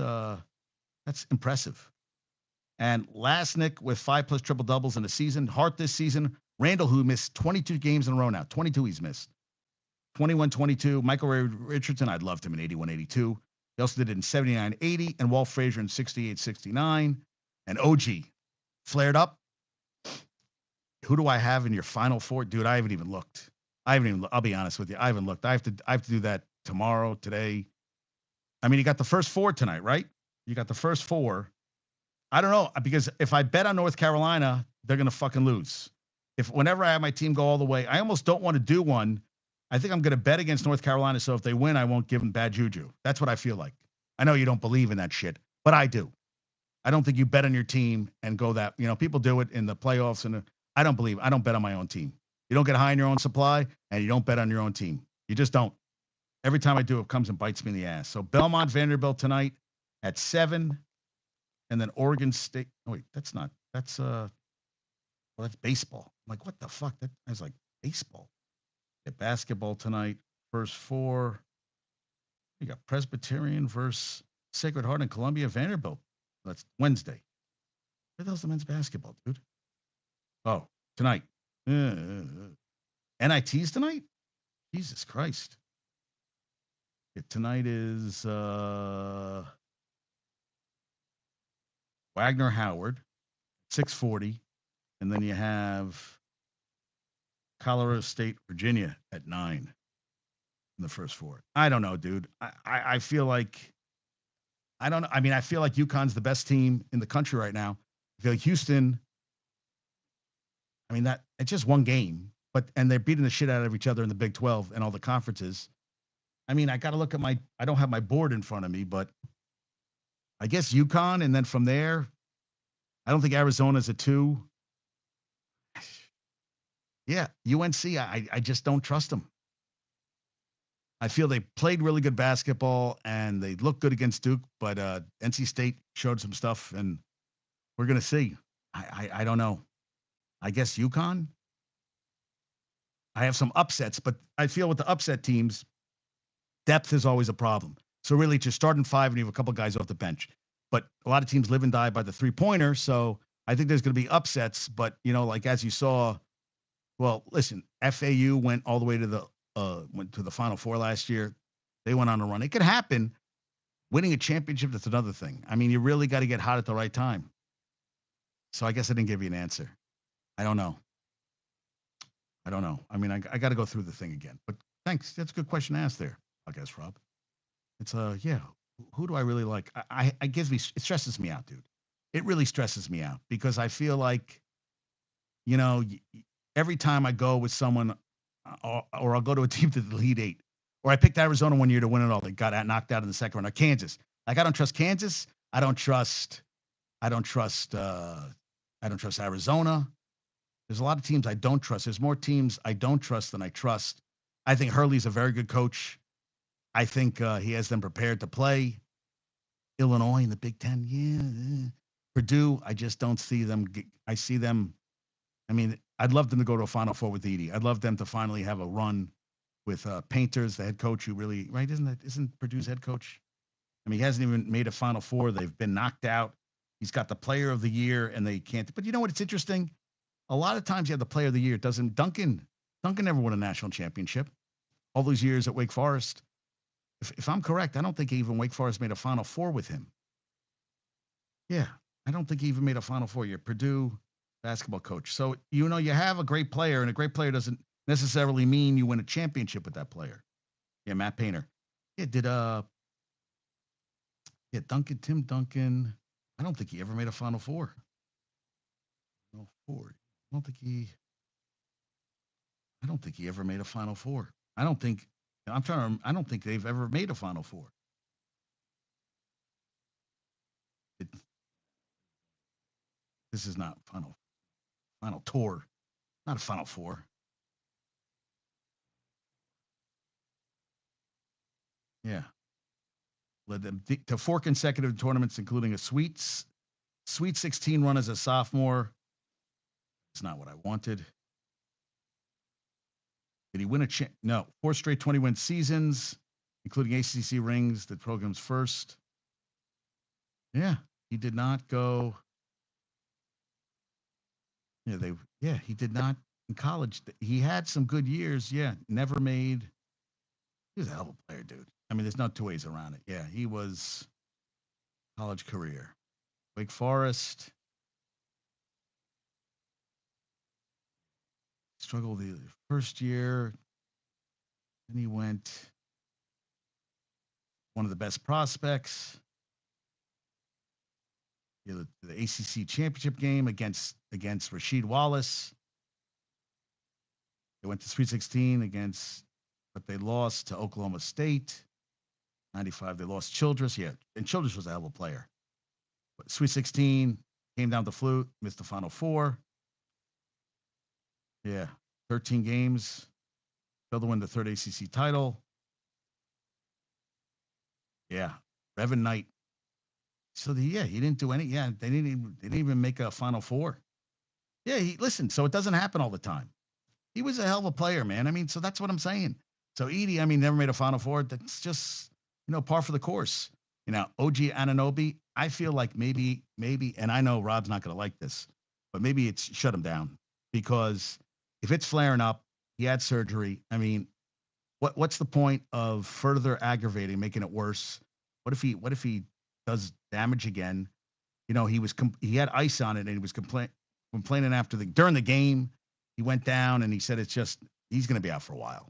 impressive. And Lasnik with 5+ triple doubles in a season. Hart this season. Randall, who missed 22 games in a row now. 22 he's missed. 21-22. Michael Ray Richardson, I'd loved him in 81-82. He also did it in 79-80. And Walt Frazier in 68-69. And OG flared up. Who do I have in your final four? Dude, I haven't even looked. I'll be honest with you. I haven't looked. I have to do that tomorrow, today. I mean, you got the first 4 tonight, right? You got the first 4. I don't know, because if I bet on North Carolina, they're going to fucking lose. Whenever I have my team go all the way, I almost don't want to do one. I think I'm going to bet against North Carolina, so if they win, I won't give them bad juju. That's what I feel like. I know you don't believe in that shit, but I do. I don't think you bet on your team and go that, people do it in the playoffs, and I don't bet on my own team. You don't get high in your own supply, and you don't bet on your own team. You just don't. Every time I do, it comes and bites me in the ass. So Belmont, Vanderbilt tonight at 7, and then Oregon State. Oh, wait, that's baseball. I'm like, what the fuck? That I was like, baseball. Get basketball tonight. First 4. You got Presbyterian versus Sacred Heart and Columbia, Vanderbilt. That's Wednesday. Where the hell's the men's basketball, dude? Oh, tonight. NIT's tonight? Jesus Christ. Yeah, tonight is Wagner Howard, 6:40. And then you have Colorado State, Virginia at 9 in the first four. I don't know, dude. I feel like I don't know. I mean, I feel like UConn's the best team in the country right now. I feel like Houston, I mean, that it's just one game, and they're beating the shit out of each other in the Big 12 and all the conferences. I mean, I got to look at I don't have my board in front of me, but I guess UConn, and then from there, I don't think Arizona's a 2. Yeah, UNC, I just don't trust them. I feel they played really good basketball and they looked good against Duke, but NC State showed some stuff, and we're gonna see. I don't know. I guess UConn. I have some upsets, but I feel with the upset teams, depth is always a problem. So really, it's your starting 5 and you have a couple guys off the bench. But a lot of teams live and die by the 3-pointer. So I think there's going to be upsets. But like as you saw, well, listen, FAU went all the way to the Final Four last year. They went on a run. It could happen. Winning a championship, that's another thing. I mean, you really got to get hot at the right time. So I guess I didn't give you an answer. I don't know. I mean, I got to go through the thing again. But thanks. That's a good question to ask there, I guess, Rob. It's yeah. Who do I really like? It stresses me out, dude. It really stresses me out because I feel like, every time I go with someone, or I'll go to a team to the Elite 8, or I picked Arizona one year to win it all. They got knocked out in the second round. Or Kansas. Like I don't trust Kansas. I don't trust Arizona. There's a lot of teams I don't trust. There's more teams I don't trust than I trust. I think Hurley's a very good coach. I think he has them prepared to play. Illinois in the Big Ten, yeah. Purdue, I just don't see them. I see them. I mean, I'd love them to go to a Final Four with Edey. I'd love them to finally have a run with Painters, the head coach, who really right isn't Purdue's head coach. I mean, he hasn't even made a Final Four. They've been knocked out. He's got the Player of the Year, and they can't. But you know what? It's interesting. A lot of times you have the Player of the Year. Doesn't Duncan never won a national championship? All those years at Wake Forest. If I'm correct, I don't think even Wake Forest made a Final Four with him. Yeah, I don't think he even made a Final Four. You're Purdue basketball coach. So, you have a great player, and a great player doesn't necessarily mean you win a championship with that player. Yeah, Matt Painter. Yeah, Tim Duncan. I don't think he ever made a Final Four. No, Ford. I don't think he ever made a Final Four. I don't think they've ever made a Final Four. This is not Final Tour, not a Final Four. Yeah. Led them to 4 consecutive tournaments, including a Sweet 16 run as a sophomore. It's not what I wanted. Did he win no, 4 straight 20-win seasons, including ACC rings, the program's first. Yeah, he did not go. Yeah, he did not in college. He had some good years. Yeah, never made. He was a hell of a player, dude. I mean, there's no two ways around it. Yeah, he was college career. Wake Forest. Struggled the first year. Then he went one of the best prospects. The ACC championship game against Rasheed Wallace. They went to Sweet 16 but they lost to Oklahoma State. 95, they lost Childress. Yeah, and Childress was a hell of a player. But Sweet 16 came down the flute, missed the Final Four. Yeah, 13 games. Failed to win the 3rd ACC title. Yeah, Revan Knight. So he didn't do any. Yeah, they didn't even make a Final Four. Yeah, so it doesn't happen all the time. He was a hell of a player, man. I mean, so that's what I'm saying. So Edey, never made a Final Four. That's just, par for the course. OG Ananobi, I feel like maybe, and I know Rob's not going to like this, but maybe it's shut him down because if it's flaring up, he had surgery. I mean, what's the point of further aggravating, making it worse? What if he does damage again? He had ice on it, and he was complaining after during the game. He went down, and he said it's just he's going to be out for a while,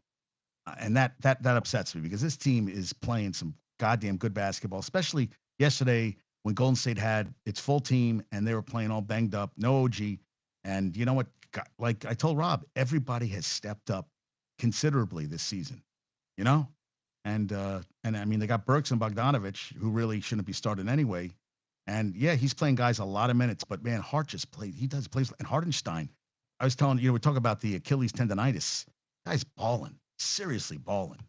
and that upsets me because this team is playing some goddamn good basketball, especially yesterday when Golden State had its full team and they were playing all banged up, no OG, and you know what? Like I told Rob, everybody has stepped up considerably this season, you know, and I mean they got Burks and Bogdanovich who really shouldn't be starting anyway. And yeah, he's playing guys a lot of minutes, but man, Hart just played. He does plays and Hardenstein. I was telling we talk about the Achilles tendonitis. Guy's balling, seriously balling.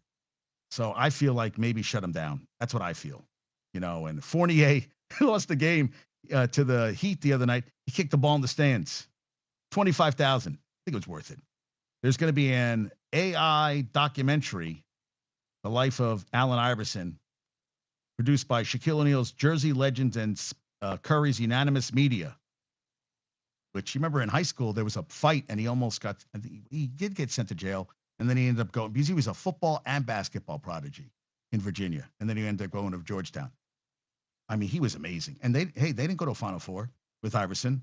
So I feel like maybe shut him down. That's what I feel. And Fournier lost the game to the Heat the other night. He kicked the ball in the stands. 25,000. I think it was worth it. There's going to be an AI documentary, The Life of Allen Iverson, produced by Shaquille O'Neal's Jersey Legends and Curry's Unanimous Media. Which you remember in high school there was a fight and he almost got. He did get sent to jail, and then he ended up going because he was a football and basketball prodigy in Virginia, and then he ended up going to Georgetown. I mean, he was amazing. And they didn't go to a Final Four with Iverson.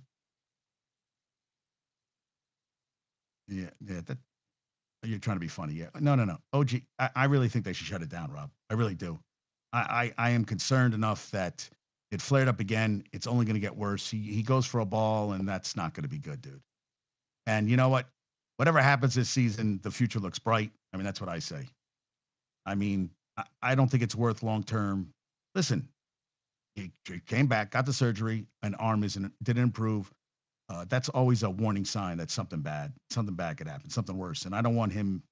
Yeah, that you're trying to be funny. Yeah, no. OG, I really think they should shut it down, Rob. I really do. I am concerned enough that it flared up again. It's only going to get worse. He goes for a ball, and that's not going to be good, dude. And you know what? Whatever happens this season, the future looks bright. I mean, that's what I say. I mean, I don't think it's worth long term. Listen, he came back, got the surgery, an arm didn't improve. That's always a warning sign that something bad could happen, something worse. And I don't want him.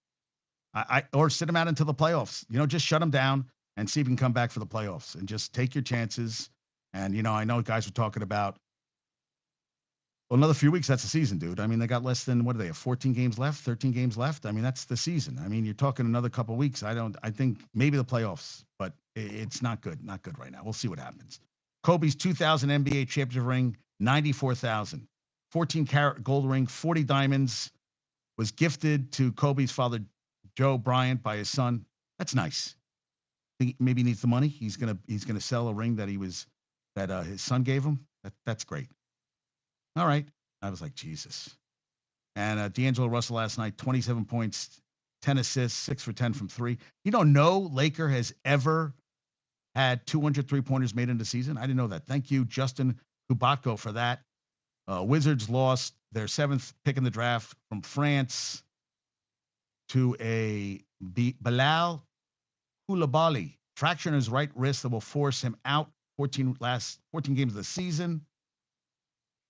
Or sit him out until the playoffs. Just shut him down and see if he can come back for the playoffs and just take your chances. And I know guys were talking about another few weeks. That's the season, dude. I mean, they got less than what do they have? 14 games left, 13 games left. I mean, that's the season. I mean, you're talking another couple of weeks. I think maybe the playoffs, but it's not good. Not good right now. We'll see what happens. Kobe's 2000 NBA championship ring, 94,000. 14-karat gold ring, 40 diamonds, was gifted to Kobe's father, Joe Bryant, by his son. That's nice. Think maybe he needs the money. He's gonna sell a ring that his son gave him. That's great. All right. I was like, Jesus. And D'Angelo Russell last night, 27 points, 10 assists, 6 for 10 from three. No Laker has ever had 200 three-pointers made in the season. I didn't know that. Thank you, Justin Kubatko, for that. Wizards lost their 7th pick in the draft from France to a Bilal Koulibaly. Fracture in his right wrist that will force him out 14 games of the season.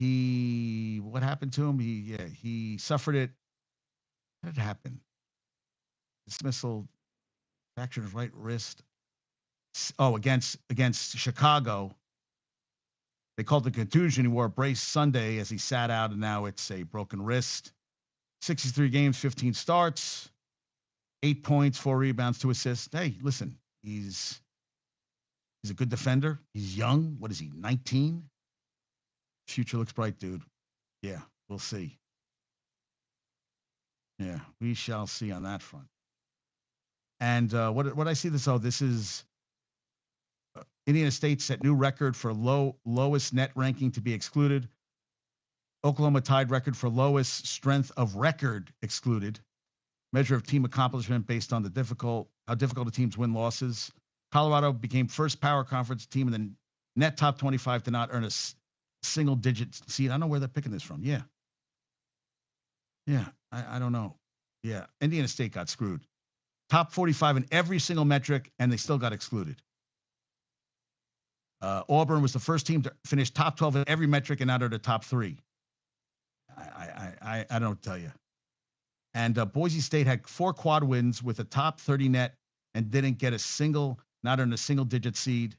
What happened to him? He suffered it. How did it happen? Dismissal, fractured his right wrist. Oh, against Chicago. They called it a contusion. He wore a brace Sunday as he sat out, and now it's a broken wrist. 63 games, 15 starts, 8 points, 4 rebounds, 2 assists. Hey, listen, he's a good defender. He's young. What is he, 19? Future looks bright, dude. Yeah, we'll see. Yeah, we shall see on that front. And what I see this? Oh, this is Indiana State set new record for lowest net ranking to be excluded. Oklahoma tied record for lowest strength of record excluded. Measure of team accomplishment based on how difficult the teams win losses. Colorado became first power conference team in the net top 25 to not earn a single digit seed. I don't know where they're picking this from. Yeah. I don't know. Yeah. Indiana State got screwed. Top 45 in every single metric, and they still got excluded. Auburn was the first team to finish top 12 in every metric and out of the top 3. I don't tell you. And Boise State had 4 quad wins with a top 30 net and didn't get not earn a single digit seed.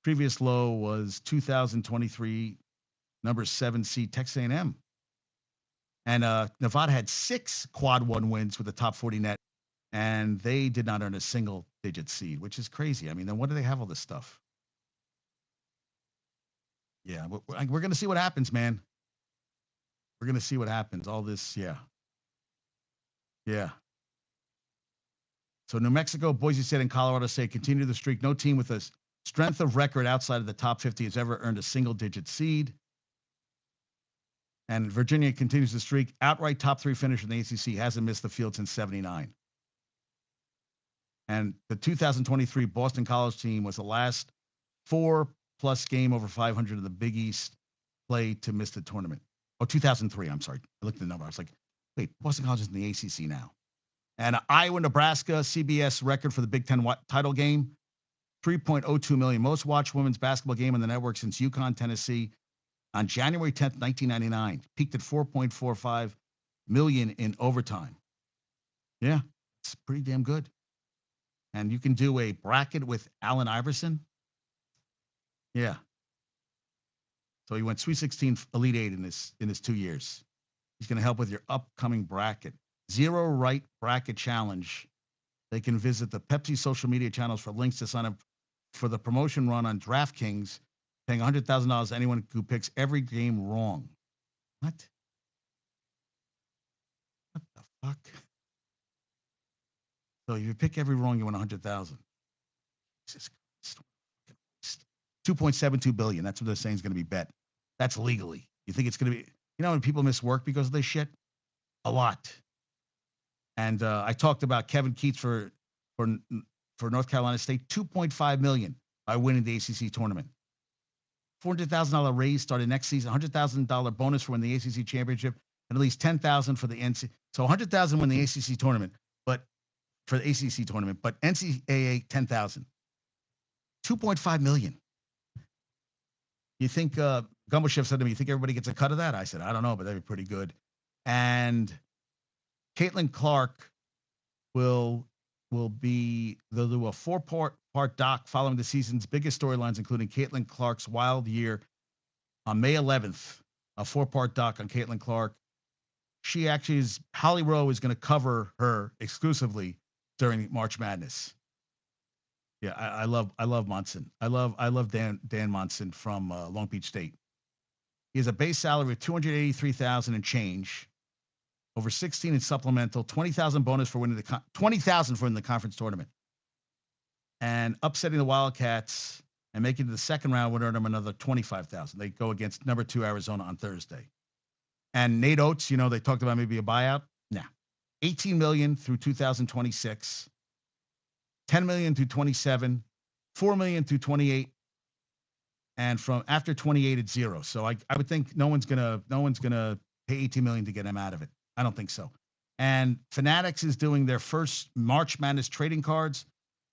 Previous low was 2023, number 7 seed Texas A&M. And Nevada had 6 quad 1 wins with a top 40 net, and they did not earn a single digit seed, which is crazy. I mean, then what do they have all this stuff? Yeah, we're going to see what happens, man. We're going to see what happens. All this, yeah. Yeah. So New Mexico, Boise State, and Colorado State continue the streak. No team with a strength of record outside of the top 50 has ever earned a single-digit seed. And Virginia continues the streak. Outright top 3 finish in the ACC, hasn't missed the field since '79. And the 2023 Boston College team was the last 4+ game over 500 of the Big East play to miss the tournament. Oh, 2003. I'm sorry. I looked at the number. I was like, wait, Boston College is in the ACC now. And Iowa, Nebraska, CBS record for the Big Ten title game, 3.02 million. Most watched women's basketball game on the network since UConn, Tennessee on January 10th, 1999. Peaked at 4.45 million in overtime. Yeah, it's pretty damn good. And you can do a bracket with Allen Iverson. Yeah. So he went Sweet 16, Elite 8 in his 2 years. He's going to help with your upcoming bracket. Zero Right Bracket Challenge. They can visit the Pepsi social media channels for links to sign up for the promotion run on DraftKings, paying $100,000 to anyone who picks every game wrong. What? What the fuck? So if you pick every wrong, you win $100,000. Jesus Christ. 2.72 billion. That's what they're saying is going to be bet. That's legally. You think it's going to be? You know when people miss work because of this shit? A lot. And I talked about Kevin Keats for North Carolina State, 2.5 million by winning the ACC tournament. $400,000 raise starting next season, $100,000 bonus for winning the ACC championship, and at least $10,000 for the NCAA. So $100,000 win the ACC tournament, but for the ACC tournament, but NCAA $10,000. 2.5 million. You think Gumbo Chef said to me, you think everybody gets a cut of that? I said, I don't know, but that'd be pretty good. And Caitlin Clark will be, they'll do a 4-part doc following the season's biggest storylines, including Caitlin Clark's wild year on May 11th, a 4-part doc on Caitlin Clark. She actually is, Holly Rowe is going to cover her exclusively during March Madness. Yeah, I love Monson. I love Dan Monson from Long Beach State. He has a base salary of $283,000 and change, over 16 in supplemental, 20,000 bonus for winning the 20,000 for winning the conference tournament, and upsetting the Wildcats and making it to the second round would earn them another 25,000. They go against number 2 Arizona on Thursday. And Nate Oates, you know, they talked about maybe a buyout. Nah, 18 million through 2026. 10 million through 27, 4 million through 28, and from after 28 it's zero. So I would think no one's gonna pay 18 million to get him out of it. I don't think so. And Fanatics is doing their first March Madness trading cards.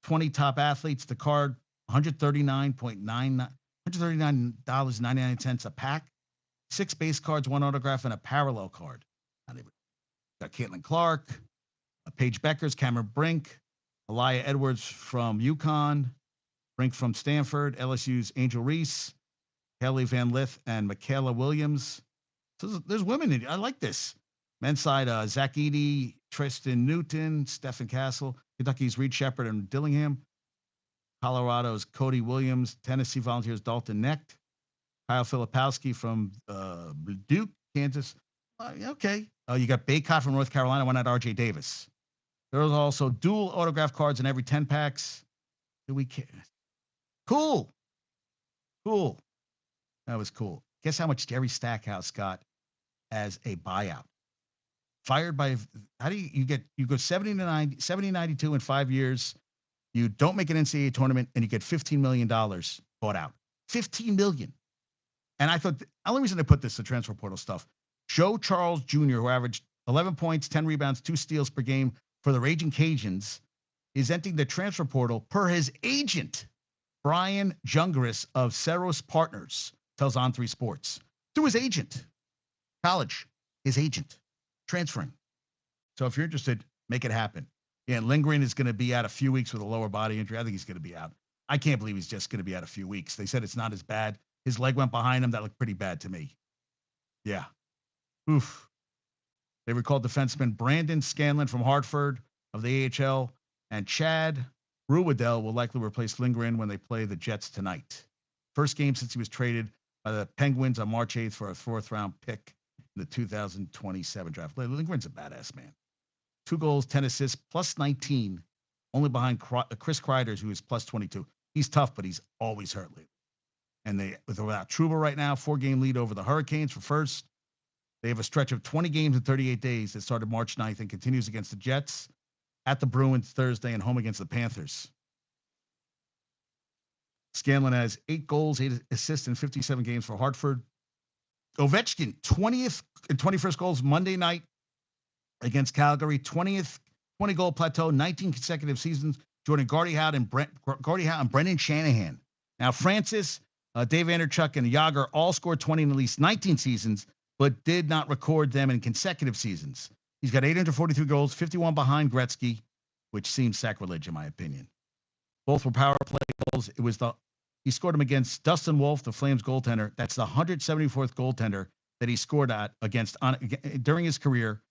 20 top athletes. The card $139.99 a pack. 6 base cards, 1 autograph, and a parallel card. Got Caitlin Clark, Paige Beckers, Cameron Brink, Elia Edwards from UConn, Brink from Stanford, LSU's Angel Reese, Haley Van Lith, and Michaela Williams. So there's women in it. I like this. Men's side, Zach Edey, Tristan Newton, Stephen Castle, Kentucky's Reed Shepard and Dillingham, Colorado's Cody Williams, Tennessee Volunteers Dalton Necht, Kyle Filipowski from Duke, Kansas. Okay. You got Baycott from North Carolina. Why not R.J. Davis? There's also dual autograph cards in every 10 packs. Do we care? Cool. That was cool. Guess how much Jerry Stackhouse got as a buyout? Fired by, how do you go 70 to 90, 70, 92 in 5 years. You don't make an NCAA tournament and you get $15 million bought out. $15 million. And I thought the only reason I put this, the transfer portal stuff, Joe Charles Jr., who averaged 11 points, 10 rebounds, 2 steals per game for the Raging Cajuns, is entering the transfer portal per his agent, Brian Jungeris of Ceros Partners, tells On3 Sports. Through his agent. College, his agent. Transferring. So if you're interested, make it happen. Yeah, Lindgren is going to be out a few weeks with a lower body injury. I think he's going to be out. I can't believe he's just going to be out a few weeks. They said it's not as bad. His leg went behind him. That looked pretty bad to me. Yeah. Oof. They recalled defenseman Brandon Scanlon from Hartford of the AHL and Chad Ruidell will likely replace Lindgren when they play the Jets tonight. First game since he was traded by the Penguins on March 8th for a fourth-round pick in the 2027 draft. Lindgren's a badass, man. 2 goals, 10 assists, plus 19, only behind Chris Kreider's, who is plus 22. He's tough, but he's always hurt lately. And without Trouba right now, 4-game lead over the Hurricanes for first. They have a stretch of 20 games in 38 days that started March 9th and continues against the Jets, at the Bruins Thursday, and home against the Panthers. Scanlon has 8 goals, 8 assists in 57 games for Hartford. Ovechkin, 20th and 21st goals Monday night against Calgary. 20th, 20-goal plateau, 19 consecutive seasons. Jordan Gordie Howe and Brendan Shanahan. Now, Francis, Dave Anderchuk, and Yager all scored 20 in at least 19 seasons, but did not record them in consecutive seasons. He's got 843 goals, 51 behind Gretzky, which seems sacrilege in my opinion. Both were power play goals. He scored them against Dustin Wolf, the Flames goaltender. That's the 174th goaltender that he scored during his career.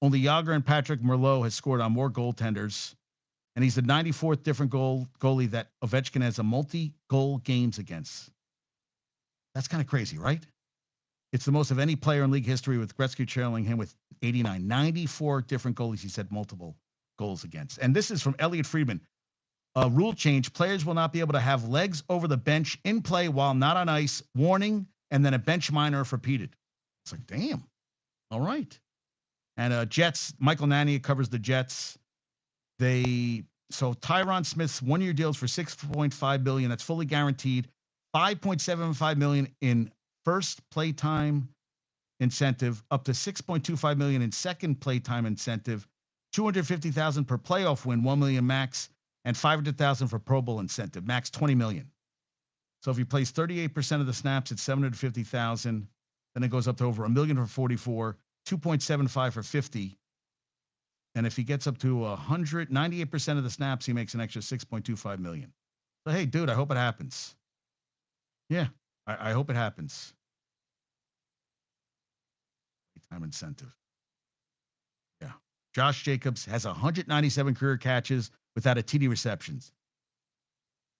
Only Yager and Patrick Merlot has scored on more goaltenders, and he's the 94th different goalie that Ovechkin has a multi-goal games against. That's kind of crazy, right? It's the most of any player in league history, with Gretzky trailing him with 89. 94 different goalies he's had multiple goals against. And this is from Elliot Friedman. A rule change: players will not be able to have legs over the bench in play while not on ice. Warning, and then a bench minor if repeated. It's like, damn. All right. And Jets, Michael Nania covers the Jets. So Tyron Smith's 1-year deals for $6.5 million. That's fully guaranteed. $5.75 million in first playtime incentive, up to $6.25 million in second playtime incentive, $250,000 per playoff win, $1 million max, and $500,000 for Pro Bowl incentive, max $20 million. So if he plays 38% of the snaps, it's $750,000. Then it goes up to over $1 million for 44, $2.75 for 50. And if he gets up to 98% of the snaps, he makes an extra $6.25 million. So hey, dude, I hope it happens. Yeah, I hope it happens. Time incentive. Yeah. Josh Jacobs has 197 career catches without a TD receptions.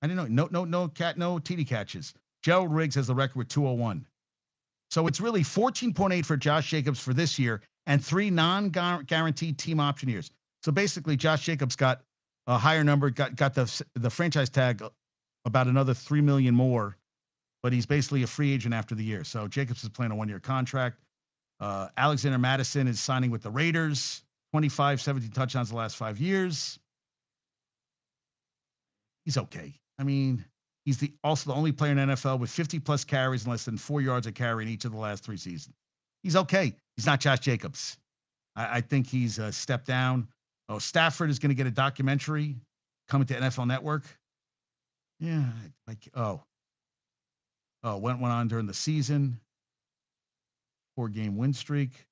I didn't know. No TD catches. Gerald Riggs has the record with 201. So it's really 14.8 for Josh Jacobs for this year and 3 non-guaranteed team option years. So basically, Josh Jacobs got a higher number, got the franchise tag about another $3 million more, but he's basically a free agent after the year. So Jacobs is playing a 1-year contract. Alexander Madison is signing with the Raiders. 25, 17 touchdowns the last 5 years. He's okay. I mean, he's also the only player in NFL with 50-plus carries and less than 4 yards a carry in each of the last 3 seasons. He's okay. He's not Josh Jacobs. I think he's a step down. Oh, Stafford is going to get a documentary coming to NFL Network. Yeah, went on during the season. 4-game win streak.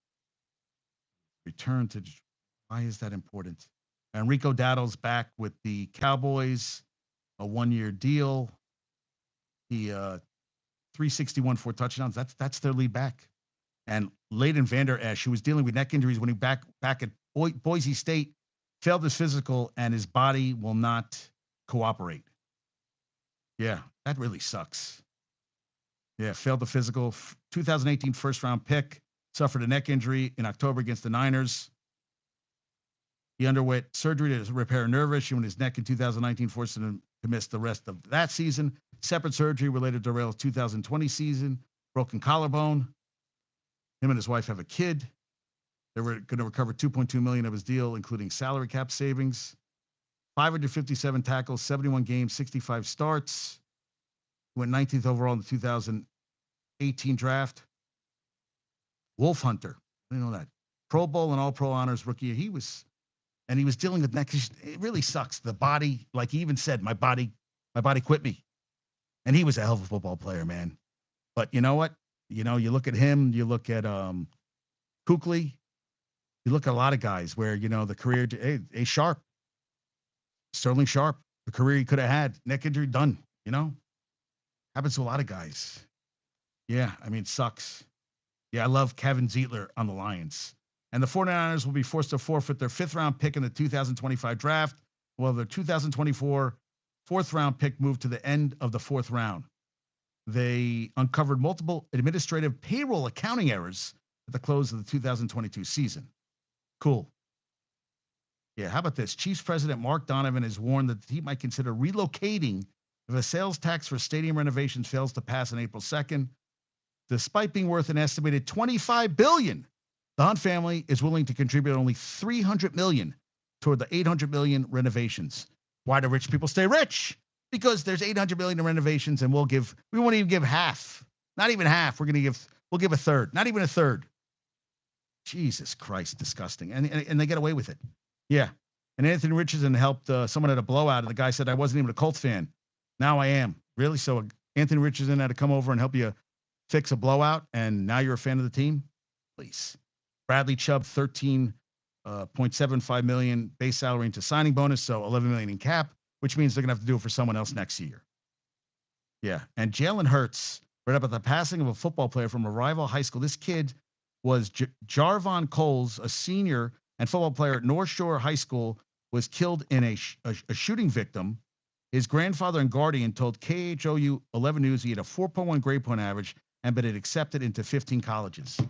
Return to. Why is that important? Enrico Daddle's back with the Cowboys, a 1-year deal. He 361, 4 touchdowns. That's their lead back. And Leighton Vander Esch, who was dealing with neck injuries when he back at Boise State, failed his physical and his body will not cooperate. Yeah, that really sucks. Yeah, failed the physical. 2018 first-round pick, suffered a neck injury in October against the Niners. He underwent surgery to repair a nerve issue in his neck in 2019, forcing him to miss the rest of that season. Separate surgery related to Rail's 2020 season. Broken collarbone. Him and his wife have a kid. They were going to recover $2.2 million of his deal, including salary cap savings. 557 tackles, 71 games, 65 starts. Went 19th overall in the 2018 draft. Wolf Hunter. I didn't know that. Pro Bowl and All-Pro honors rookie year. He was dealing with neck. It really sucks. The body, like he even said, my body quit me. And he was a hell of a football player, man. But you know what? You look at him, you look at Kuechly, you look at a lot of guys where, the career, a Sharp, Sterling Sharp, the career he could have had, neck injury, done, happens to a lot of guys. Yeah, I mean, it sucks. Yeah, I love Kevin Zeitler on the Lions. And the 49ers will be forced to forfeit their 5th-round pick in the 2025 draft well, the 2024 fourth round pick moved to the end of the fourth round. They uncovered multiple administrative payroll accounting errors at the close of the 2022 season. Cool. Yeah, how about this? Chiefs president Mark Donovan has warned that the team might consider relocating if a sales tax for stadium renovations fails to pass on April 2nd. Despite being worth an estimated $25 billion, the Hunt family is willing to contribute only $300 million toward the $800 million renovations. Why do rich people stay rich? Because there's $800 million in renovations, and we won't even give half. Not even half. We'll give a third. Not even a third. Jesus Christ, disgusting. And they get away with it. Yeah. And Anthony Richardson helped someone at a blowout, and the guy said, I wasn't even a Colts fan. Now I am. Really? So Anthony Richardson had to come over and help you fix a blowout, and now you're a fan of the team? Please. Bradley Chubb, $13.75 million base salary into signing bonus, so $11 million in cap, which means they're going to have to do it for someone else next year. Yeah. And Jalen Hurts read about the passing of a football player from a rival high school. This kid was Jarvon Coles, a senior and football player at North Shore High School, was killed in a shooting victim. His grandfather and guardian told KHOU 11 News he had a 4.1 grade point average and been accepted into 15 colleges.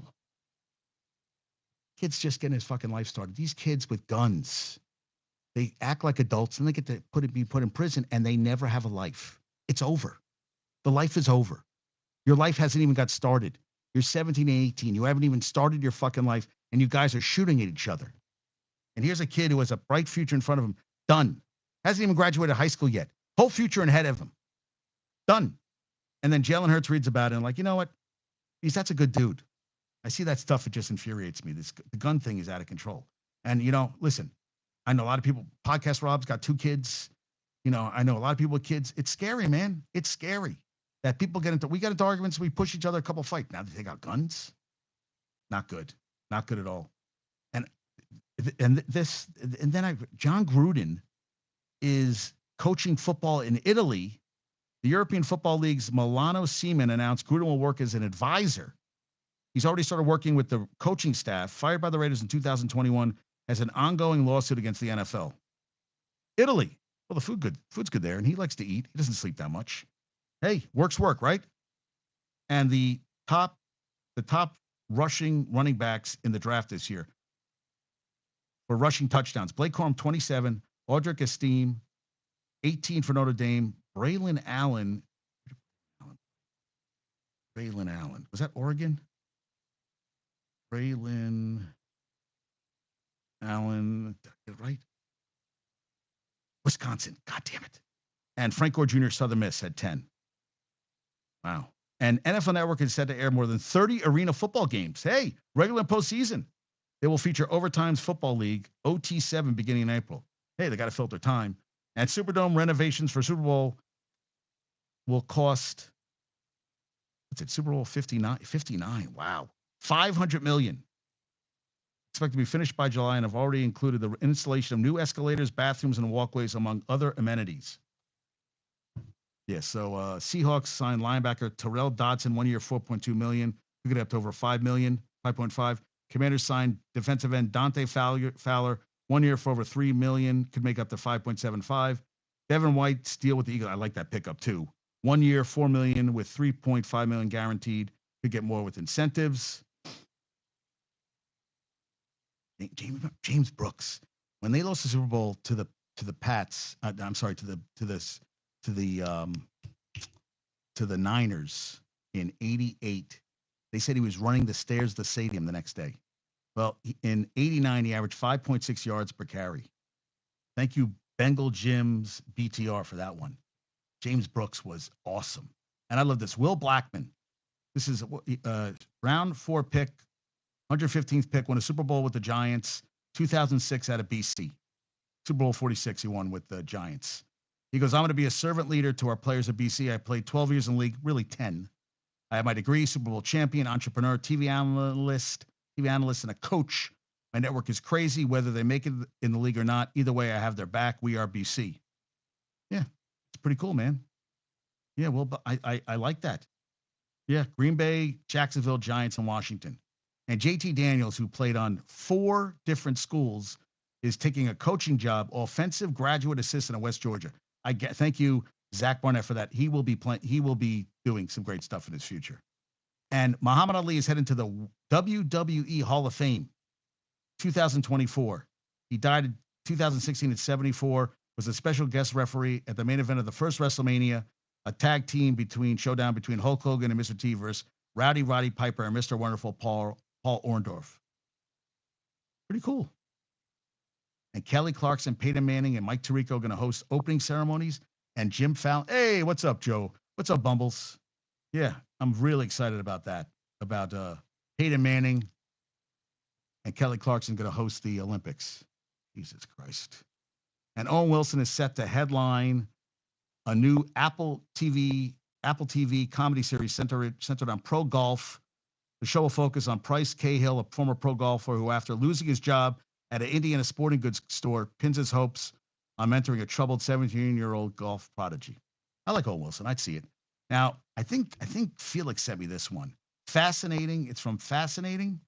Kid's just getting his fucking life started. These kids with guns, they act like adults and they get to be put in prison, and they never have a life. It's over. The life is over. Your life hasn't even got started. You're 17 and 18. You haven't even started your fucking life, and you guys are shooting at each other. And here's a kid who has a bright future in front of him. Done. Hasn't even graduated high school yet. Whole future ahead of him. Done. And then Jalen Hurts reads about it and like, you know what? That's a good dude. I see that stuff. It just infuriates me. The gun thing is out of control. And, listen, I know a lot of people, Podcast Rob's got 2 kids. I know a lot of people with kids. It's scary, man. It's scary that people we get into arguments. We push each other, a couple fight. Now they take out guns. Not good. Not good at all. And then John Gruden is coaching football in Italy. The European Football League's Milano Seaman announced Gruden will work as an advisor. He's already started working with the coaching staff, fired by the Raiders in 2021, as an ongoing lawsuit against the NFL. Italy. Well, the food's good there, and he likes to eat. He doesn't sleep that much. Hey, work, right? And the top rushing running backs in the draft this year for rushing touchdowns: Blake Corum, 27, Audric Esteem, 18 for Notre Dame, Braylon Allen. Was that Oregon? Braylon Allen, right? Wisconsin. God damn it. And Frank Gore Jr., Southern Miss, had 10. Wow. And NFL Network is set to air more than 30 arena football games. Hey, regular and postseason. They will feature Overtime's Football League, OT7, beginning in April. Hey, they got to filter time. And Superdome renovations for Super Bowl will cost, what's it, Super Bowl 59? Wow. $500 million. Expect to be finished by July and have already included the installation of new escalators, bathrooms, and walkways, among other amenities. Yeah, so Seahawks signed linebacker Terrell Dodson, 1 year, $4.2 million. You could up to over $5 million, 5.5. Commanders signed defensive end Dante Fowler, 1 year for over $3 million, could make up to 5.75. Devin White's deal with the Eagles, I like that pickup too. 1 year, $4 million with $3.5 million guaranteed. Could get more with incentives. James Brooks, when they lost the Super Bowl to the Pats, to the Niners in '88, they said he was running the stairs of the stadium the next day. Well, in '89, he averaged 5.6 yards per carry. Thank you, Bengal Jim's BTR, for that one. James Brooks was awesome. And I love this. Will Blackman. This is a round 4 pick, 115th pick, won a Super Bowl with the Giants, 2006 out of BC. Super Bowl 46 he won with the Giants. He goes, I'm going to be a servant leader to our players at BC. I played 12 years in the league, really 10. I have my degree, Super Bowl champion, entrepreneur, TV analyst, and a coach. My network is crazy, whether they make it in the league or not. Either way, I have their back. We are BC. Yeah, it's pretty cool, man. Yeah, well, I like that. Yeah, Green Bay, Jacksonville, Giants, and Washington. And JT Daniels, who played on 4 different schools, is taking a coaching job, offensive graduate assistant at West Georgia. Thank you, Zach Barnett, for that. He will be playing. He will be doing some great stuff in his future. And Muhammad Ali is heading to the WWE Hall of Fame, 2024. He died in 2016 at 74. Was a special guest referee at the main event of the first WrestleMania, a tag team showdown between Hulk Hogan and Mr. T versus Roddy Piper and Mr. Wonderful Paul Orndorff. Pretty cool. And Kelly Clarkson, Peyton Manning, and Mike Tirico are going to host opening ceremonies. And Jim Fallon. Hey, what's up, Joe? What's up, Bumbles? Yeah, I'm really excited about that. About Peyton Manning and Kelly Clarkson going to host the Olympics. Jesus Christ. And Owen Wilson is set to headline a new Apple TV comedy series centered on pro golf. The show will focus on Bryce Cahill, a former pro golfer who, after losing his job at an Indiana sporting goods store, pins his hopes on mentoring a troubled 17-year-old golf prodigy. I like Owen Wilson. I'd see it. Now, I think Felix sent me this one. Fascinating. It's from Fascinating.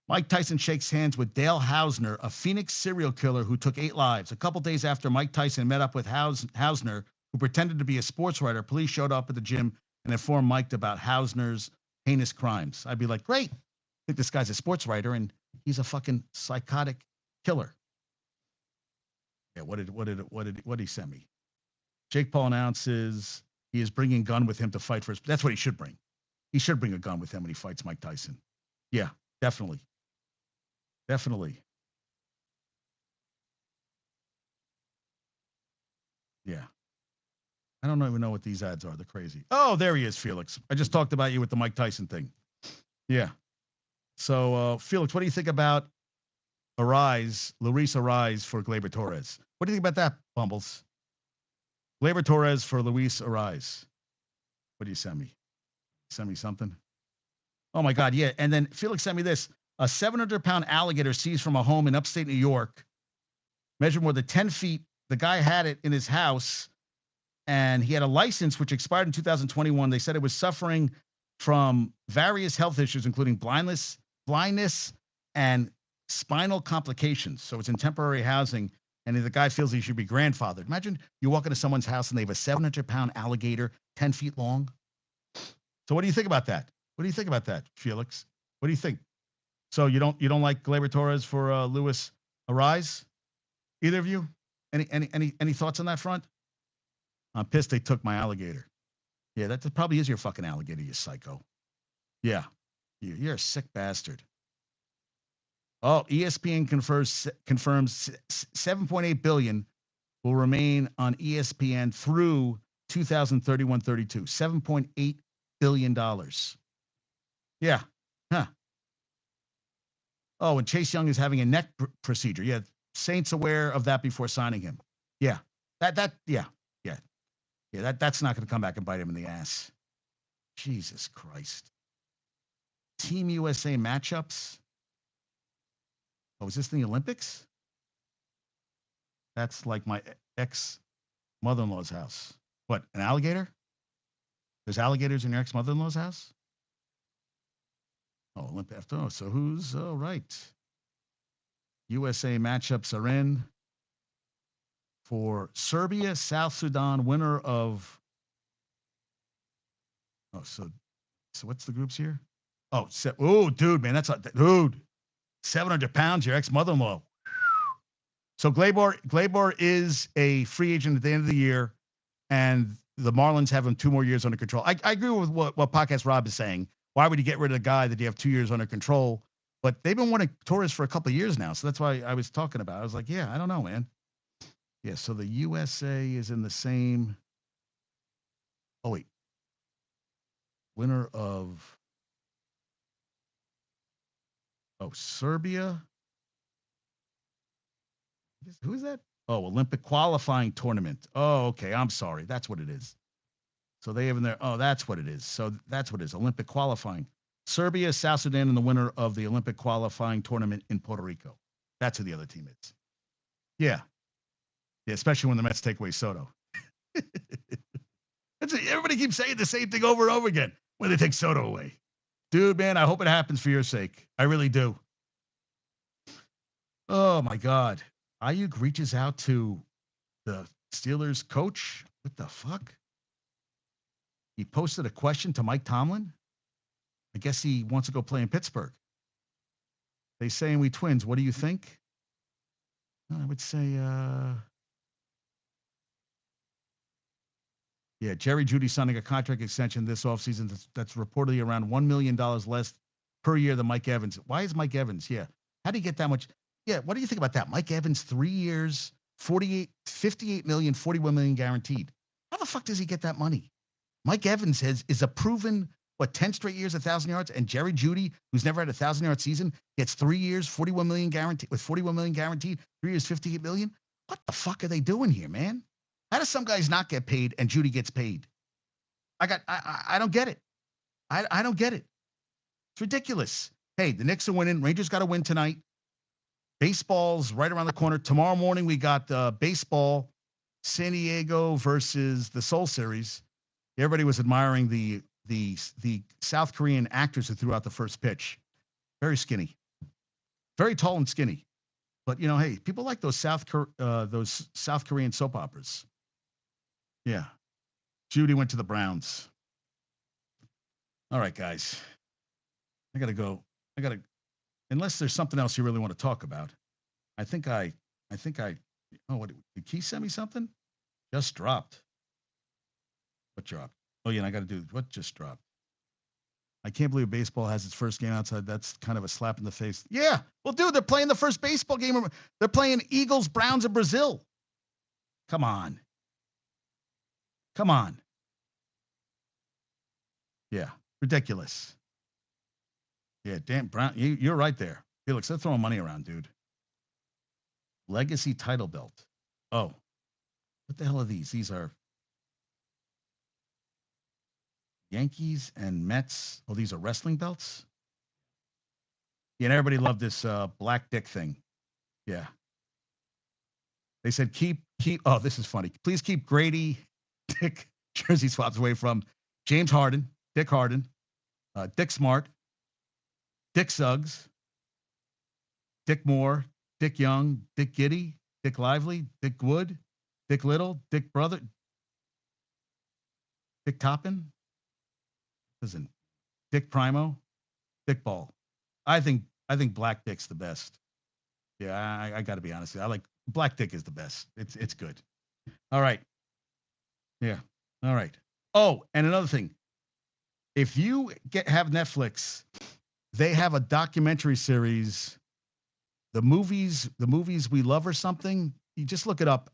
Mike Tyson shakes hands with Dale Hausner, a Phoenix serial killer who took 8 lives. A couple days after Mike Tyson met up with Hausner, who pretended to be a sports writer, police showed up at the gym and informed Mike about Hausner's heinous crimes. I'd be like, great. I think this guy's a sports writer and he's a fucking psychotic killer. Yeah, what did he send me? Jake Paul announces he is bringing a gun with him to fight for his. That's what he should bring. He should bring a gun with him when he fights Mike Tyson. Yeah, definitely. Definitely. Yeah. I don't even know what these ads are. They're crazy. Oh, there he is, Felix. I just talked about you with the Mike Tyson thing. Yeah. So, Felix, what do you think about Luis Arise for Gleyber Torres? What do you think about that, Bumbles? Gleyber Torres for Luis Arise. What do you send me? Send me something? Oh, my God, yeah. And then Felix sent me this. A 700-pound alligator seized from a home in upstate New York, measured more than 10 feet. The guy had it in his house, and he had a license which expired in 2021. They said it was suffering from various health issues, including blindness, and spinal complications. So it's in temporary housing, and the guy feels he should be grandfathered. Imagine you walk into someone's house and they have a 700-pound alligator 10 feet long. So what do you think about that? What do you think about that, Felix? What do you think? So you don't like Gleyber Torres for Luis Arise? Either of you? Any thoughts on that front? I'm pissed they took my alligator. Yeah, that probably is your fucking alligator, you psycho. Yeah, you're a sick bastard. Oh, ESPN confirms 7.8 billion will remain on ESPN through 2031-32. $7.8 billion. Yeah. Huh. Oh, and Chase Young is having a neck procedure. Yeah. Saints aware of that before signing him. Yeah. Yeah. That's not going to come back and bite him in the ass. Jesus Christ. Team USA matchups. Oh, is this the Olympics? That's like my ex-mother-in-law's house. What, an alligator? There's alligators in your ex-mother-in-law's house? Oh, Olympic. Oh, so who's right? USA matchups are in for Serbia, South Sudan, winner of. Oh, so what's the groups here? Oh, dude, man, dude. 700 pounds, your ex-mother-in-law. So Gleyber is a free agent at the end of the year, and the Marlins have him 2 more years under control. I agree with what Podcast Rob is saying. Why would you get rid of a guy that you have 2 years under control? But they've been wanting Torres for a couple of years now, so that's why I was talking about it. I was like, yeah, I don't know, man. Yeah, so the USA is in the same. Oh, wait. Winner of. Oh, Serbia. Who is that? Oh, Olympic qualifying tournament. Oh, okay. I'm sorry. That's what it is. So they have in there. Oh, that's what it is. So that's what it is. Olympic qualifying. Serbia, South Sudan, and the winner of the Olympic qualifying tournament in Puerto Rico. That's who the other team is. Yeah. Yeah, especially when the Mets take away Soto. Everybody keeps saying the same thing over and over again when they take Soto away. Dude, man, I hope it happens for your sake. I really do. Oh my God. Ayuk reaches out to the Steelers coach. What the fuck? He posted a question to Mike Tomlin. I guess he wants to go play in Pittsburgh. They saying we twins. What do you think? I would say, yeah, Jerry Jeudy signing a contract extension this offseason that's reportedly around $1 million less per year than Mike Evans. Why is Mike Evans? Yeah. How do you get that much? Yeah. What do you think about that? Mike Evans, 3 years, 58 million, 41 million guaranteed. How the fuck does he get that money? Mike Evans is a proven, 10 straight years, 1,000 yards, and Jerry Jeudy, who's never had a 1,000-yard season, gets 3 years, 41 million guaranteed, with 41 million guaranteed, 3 years, 58 million. What the fuck are they doing here, man? How does some guys not get paid and Jeudy gets paid? I don't get it. I don't get it. It's ridiculous. Hey, the Knicks are winning. Rangers got to win tonight. Baseball's right around the corner. Tomorrow morning we got baseball, San Diego versus the Seoul Series. Everybody was admiring the South Korean actors who threw out the first pitch. Very skinny, very tall and skinny. But hey, people like those South Korean soap operas. Yeah, Jeudy went to the Browns. All right, guys, I gotta go. Unless there's something else you really want to talk about. I think I. Oh, what did Keith send me something? Just dropped. What dropped? Oh yeah, and I got to do what just dropped. I can't believe baseball has its first game outside. That's kind of a slap in the face. Yeah. Well, dude, they're playing the first baseball game. They're playing Eagles, Browns in Brazil. Come on. Come on. Yeah. Ridiculous. Yeah. Damn, Brown. You're right there. Felix, they're throwing money around, dude. Legacy title belt. Oh. What the hell are these? These are Yankees and Mets. Oh, these are wrestling belts? Yeah, and everybody loved this black dick thing. Yeah. They said keep. Oh, this is funny. Please keep Grady, Dick jersey swaps away from James Harden, Dick Harden, Dick Smart, Dick Suggs, Dick Moore, Dick Young, Dick Giddy, Dick Lively, Dick Wood, Dick Little, Dick Brother, Dick Toppin. Listen, Dick Primo, Dick Ball. I think Black Dick's the best. Yeah, I got to be honest. I like Black Dick is the best. It's good. All right. Yeah. All right. Oh, and another thing. If you have Netflix, they have a documentary series, the movies we love or something. You just look it up.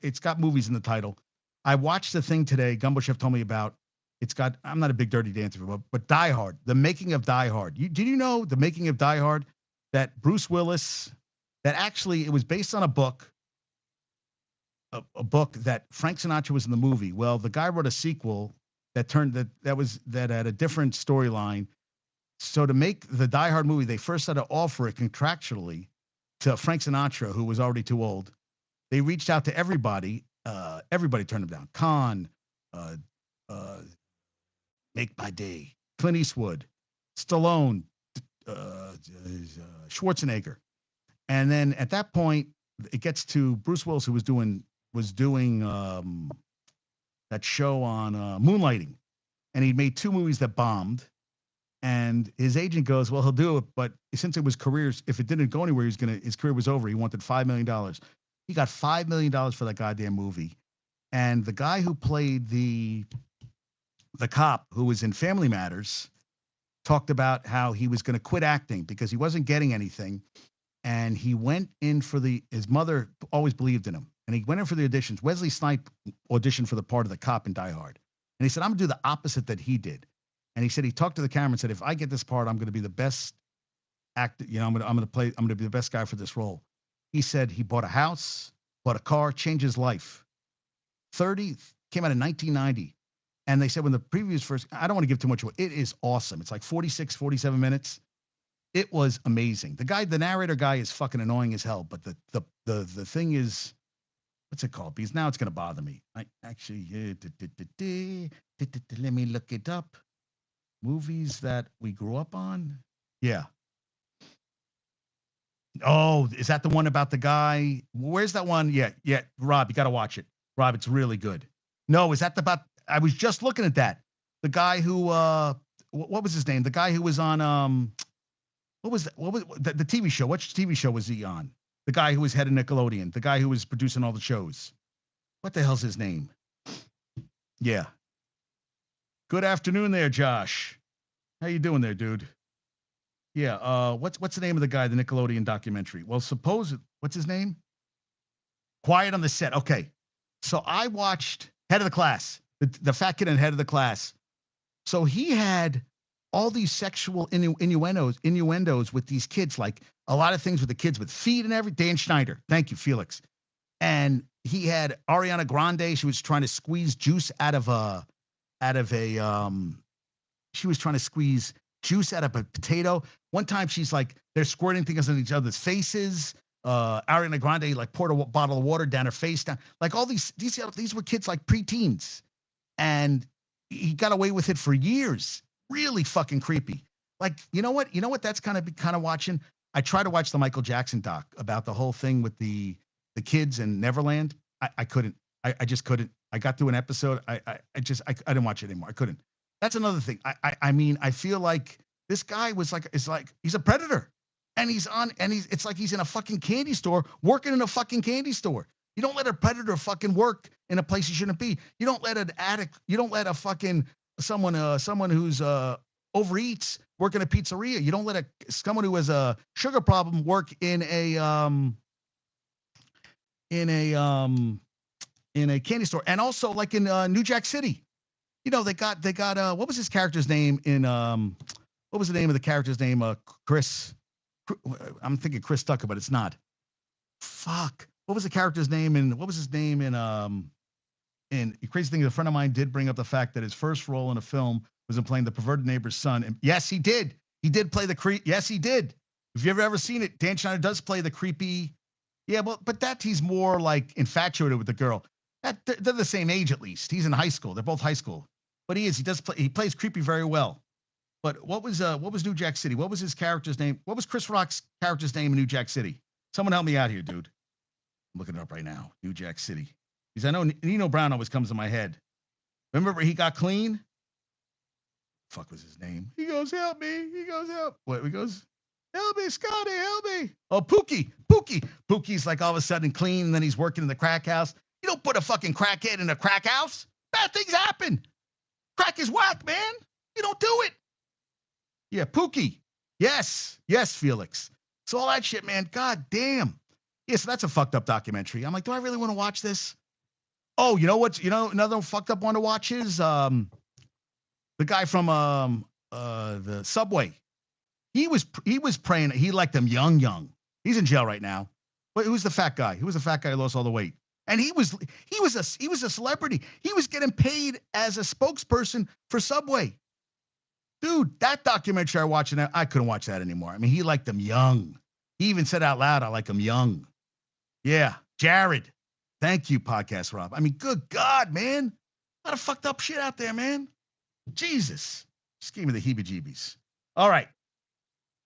It's got movies in the title. I watched the thing today. Gumbo Chef told me about. It's got. I'm not a big Dirty Dancer, but Die Hard. The making of Die Hard. Did you know the making of Die Hard? That Bruce Willis. That actually it was based on a book. A book that Frank Sinatra was in the movie. Well, the guy wrote a sequel that had a different storyline. So to make the Die Hard movie, they first had to offer it contractually to Frank Sinatra, who was already too old. They reached out to everybody. Everybody turned them down. Khan, uh, uh, Make My Day, Clint Eastwood, Stallone, Schwarzenegger. And then at that point, it gets to Bruce Willis, who was doing that show on Moonlighting, and he made 2 movies that bombed. And his agent goes, "Well, he'll do it, but since it was careers, if it didn't go anywhere, his career was over. He wanted $5 million. He got $5 million for that goddamn movie." And the guy who played the cop who was in Family Matters talked about how he was going to quit acting because he wasn't getting anything, and he went in for his mother always believed in him, and he went in for the auditions. Wesley Snipes auditioned for the part of the cop in Die Hard, and he said, "I'm gonna do the opposite that he did." And he said he talked to the camera and said, "If I get this part, I'm going to be the best actor. I'm going to be the best guy for this role." He said he bought a house, bought a car, changed his life. 30 came out in 1990, and they said when the previews first, I don't want to give too much away. It is awesome. It's like 46, 47 minutes. It was amazing. The narrator guy is fucking annoying as hell, but the thing is, what's it called? Because now it's going to bother me. I actually, let me look it up. Movies that we grew up on. Yeah. Oh, is that the one about the guy? Where's that one? Yeah, yeah. Rob, you got to watch it. Rob, it's really good. No, is that the about? I was just looking at that. The guy who, what was his name? The guy who was on, what was that? What was the TV show? Which TV show was he on? The guy who was head of Nickelodeon. The guy who was producing all the shows. What the hell's his name? Yeah. Good afternoon, there, Josh. How you doing there, dude? Yeah. What's the name of the guy? The Nickelodeon documentary. Well, what's his name? Quiet on the Set. Okay. So I watched Head of the Class, the fat kid in Head of the Class. So he had all these sexual innuendos with these kids, like a lot of things with the kids with feet and everything. Dan Schneider. Thank you, Felix. And he had Ariana Grande. She was trying to squeeze juice out of a she was trying to squeeze juice out of a potato. One time she's like, they're squirting things on each other's faces. Ariana Grande like poured a bottle of water down her face, down like all these were kids like preteens, and he got away with it for years. Really fucking creepy. Like, you know what? That's kind of watching. I try to watch the Michael Jackson doc about the whole thing with the kids in Neverland. I couldn't. I just couldn't. I got through an episode. I didn't watch it anymore. I couldn't. That's another thing. I mean, I feel like this guy is like he's a predator. And it's like he's in a fucking candy store, working in a fucking candy store. You don't let a predator fucking work in a place he shouldn't be. You don't let an addict, you don't let a fucking someone who's overeats work in a pizzeria. You don't let someone who has a sugar problem work in a candy store. And also like in New Jack City. You know, they got what was his character's name in what was the name of the character's name? Chris. I'm thinking Chris Tucker, but it's not. Fuck. What was the character's name? And what was his name in the crazy thing, a friend of mine did bring up the fact that his first role in a film was in playing the perverted neighbor's son. And yes, he did. He did play the creep. Yes, he did. If you've ever seen it, Dan Schneider does play the creepy. Yeah, but that he's more like infatuated with the girl. They're the same age at least. He's in high school. They're both high school. But he plays creepy very well. But what was New Jack City? What was his character's name? What was Chris Rock's character's name in New Jack City? Someone help me out here, dude. I'm looking it up right now. New Jack City. Because I know Nino Brown always comes to my head. Remember he got clean? Fuck was his name? He goes, help me. He goes, help. What? He goes, help me, Scotty, help me. Oh, Pookie. Pookie's like all of a sudden clean, and then he's working in the crack house. You don't put a fucking crackhead in a crack house. Bad things happen. Crack is whack, man. You don't do it. Yeah, Pookie. Yes, Felix. So all that shit, man. God damn. Yeah, so that's a fucked up documentary. I'm like, do I really want to watch this? Oh, you know what's another fucked up one to watch is the guy from the Subway. He was praying. He liked them young. He's in jail right now. But who's the fat guy? Who was the fat guy who lost all the weight? And he was a celebrity. He was getting paid as a spokesperson for Subway. Dude, that documentary I watched, I couldn't watch that anymore. I mean, he liked them young. He even said out loud, I like them young. Yeah, Jared. Thank you, Podcast Rob. I mean, good God, man. A lot of fucked up shit out there, man. Jesus. Just gave me the heebie-jeebies. All right.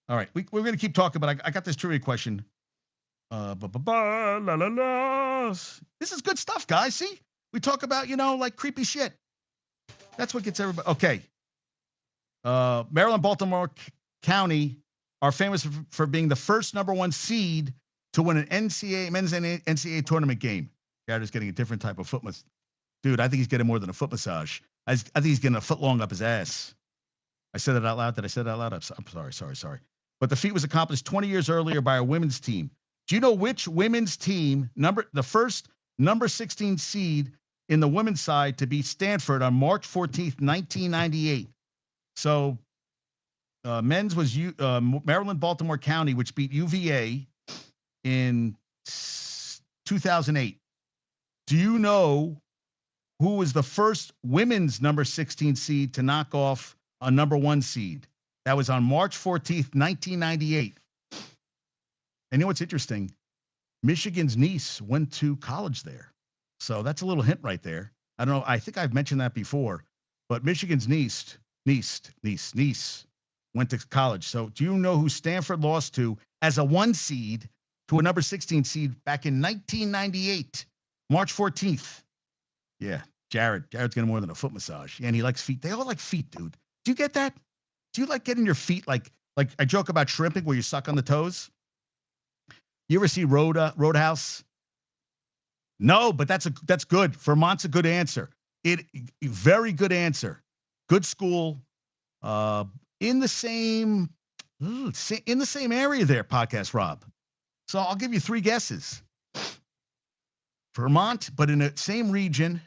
We're going to keep talking, but I got this trivia question. La, la, la. This is good stuff, guys. See? We talk about, like creepy shit. That's what gets everybody. Okay. Maryland, Baltimore County are famous for being the first number 1 seed to win an men's NCAA tournament game. Jared's getting a different type of foot massage. Dude, I think he's getting more than a foot massage. I think he's getting a foot long up his ass. I said it out loud. Did I say it out loud? I'm sorry. But the feat was accomplished 20 years earlier by a women's team. Do you know which women's team, the first number 16 seed in the women's side to beat Stanford on March 14th, 1998? So men's was Maryland, Baltimore County, which beat UVA in 2008. Do you know who was the first women's number 16 seed to knock off a number 1 seed? That was on March 14th, 1998. And you know what's interesting? Michigan's niece went to college there. So that's a little hint right there. I don't know. I think I've mentioned that before. But Michigan's niece went to college. So do you know who Stanford lost to as a 1 seed to a number 16 seed back in 1998, March 14th? Yeah, Jared. Jared's getting more than a foot massage. Yeah, and he likes feet. They all like feet, dude. Do you get that? Do you like getting your feet like I joke about shrimping where you suck on the toes? You ever see Roadhouse? No, but that's good. Vermont's a good answer. Very good answer. Good school. In the same area there, Podcast Rob. So I'll give you 3 guesses. Vermont, but in the same region.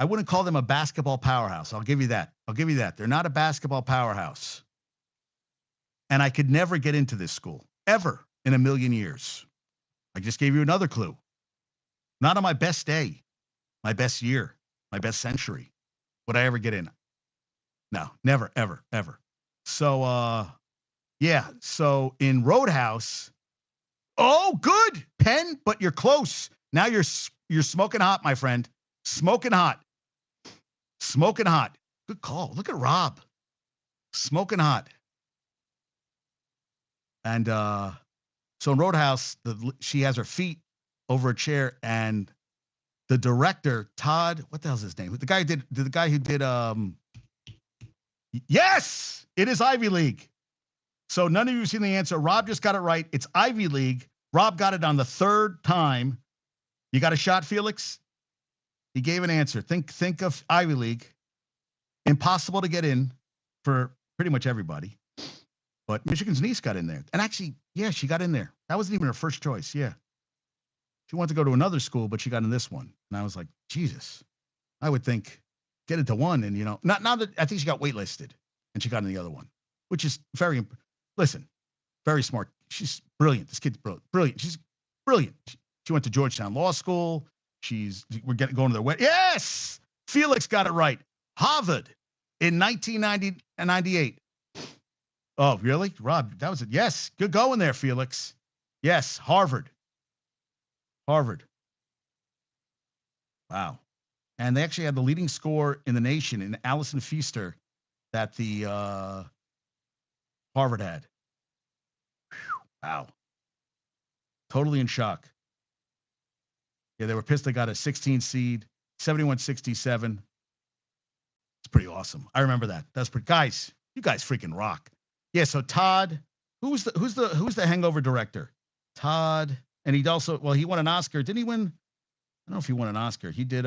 I wouldn't call them a basketball powerhouse. I'll give you that. They're not a basketball powerhouse. And I could never get into this school, ever in a million years. I just gave you another clue. Not on my best day, my best year, my best century would I ever get in. No, never, ever, ever. So, yeah. So in Roadhouse, oh, good, Penn, but you're close. Now you're smoking hot, my friend. Smoking hot. Smoking hot. Good call. Look at Rob. Smoking hot. And so in Roadhouse, she has her feet over a chair, and the director, Todd, what the hell's his name? The guy who did yes, it is Ivy League. So none of you have seen the answer. Rob just got it right. It's Ivy League. Rob got it on the 3rd time. You got a shot, Felix? He gave an answer. Think of Ivy League. Impossible to get in for pretty much everybody. But Michigan's niece got in there. And actually, yeah, she got in there. That wasn't even her first choice. Yeah. She wanted to go to another school, but she got in this one. And I was like, Jesus, I would think get into one. And, not that I think she got waitlisted and she got in the other one, which is very smart. She's brilliant. This kid's brilliant. She's brilliant. She went to Georgetown Law School. We're going to their wedding. Yes, Felix got it right. Harvard in 1998. Oh, really? Rob, that was it. Yes, good going there, Felix. Yes, Harvard. Wow. And they actually had the leading score in the nation in Allison Feaster that the Harvard had. Whew, wow. Totally in shock. Yeah, they were pissed they got a 16 seed, 71-67. It's pretty awesome. I remember that. That's pretty guys. You guys freaking rock. Yeah, so Todd, who's the Hangover director? Todd, and he won an Oscar. Didn't he win? I don't know if he won an Oscar. He did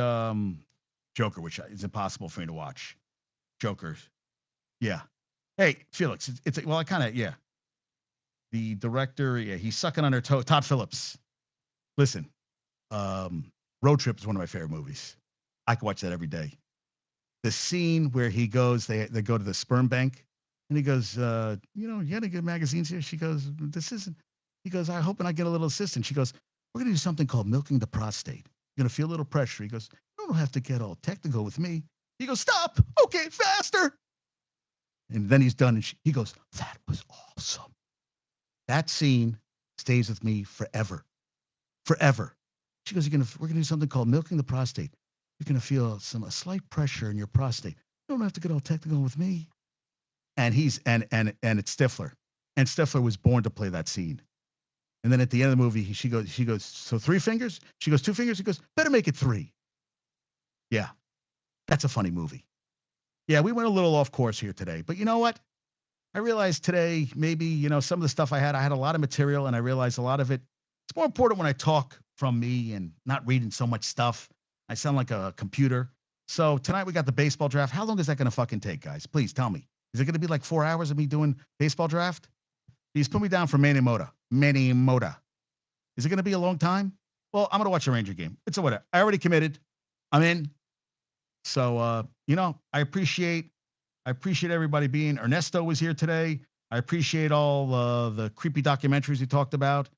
Joker, which is impossible for me to watch. Joker. Yeah. Hey, Felix, yeah. The director, yeah, he's sucking on her toe. Todd Phillips. Listen, Road Trip is one of my favorite movies. I could watch that every day. The scene where he goes, they go to the sperm bank, and he goes, you had to get magazines here. She goes, he goes, I hope I get a little assistance. She goes, we're going to do something called milking the prostate. You're going to feel a little pressure. He goes, you don't have to get all technical with me. He goes, stop. Okay, faster. And then he's done. And he goes, that was awesome. That scene stays with me forever. Forever. She goes, we're going to do something called milking the prostate. You're going to feel a slight pressure in your prostate. You don't have to get all technical with me. And it's Stifler. And Stifler was born to play that scene. And then at the end of the movie, she goes, so 3 fingers? She goes, 2 fingers? He goes, better make it 3. Yeah. That's a funny movie. Yeah, we went a little off course here today. But you know what? I realized today, maybe, some of the stuff I had a lot of material, and I realized a lot of it, it's more important when I talk from me and not reading so much stuff. I sound like a computer. So tonight we got the baseball draft. How long is that going to fucking take, guys? Please tell me. Is it going to be like 4 hours of me doing baseball draft? Please put me down for Manny Mota. Is it going to be a long time? Well, I'm going to watch a Ranger game. It's a whatever. I already committed. I'm in. So, I appreciate everybody being. Ernesto was here today. I appreciate all the creepy documentaries he talked about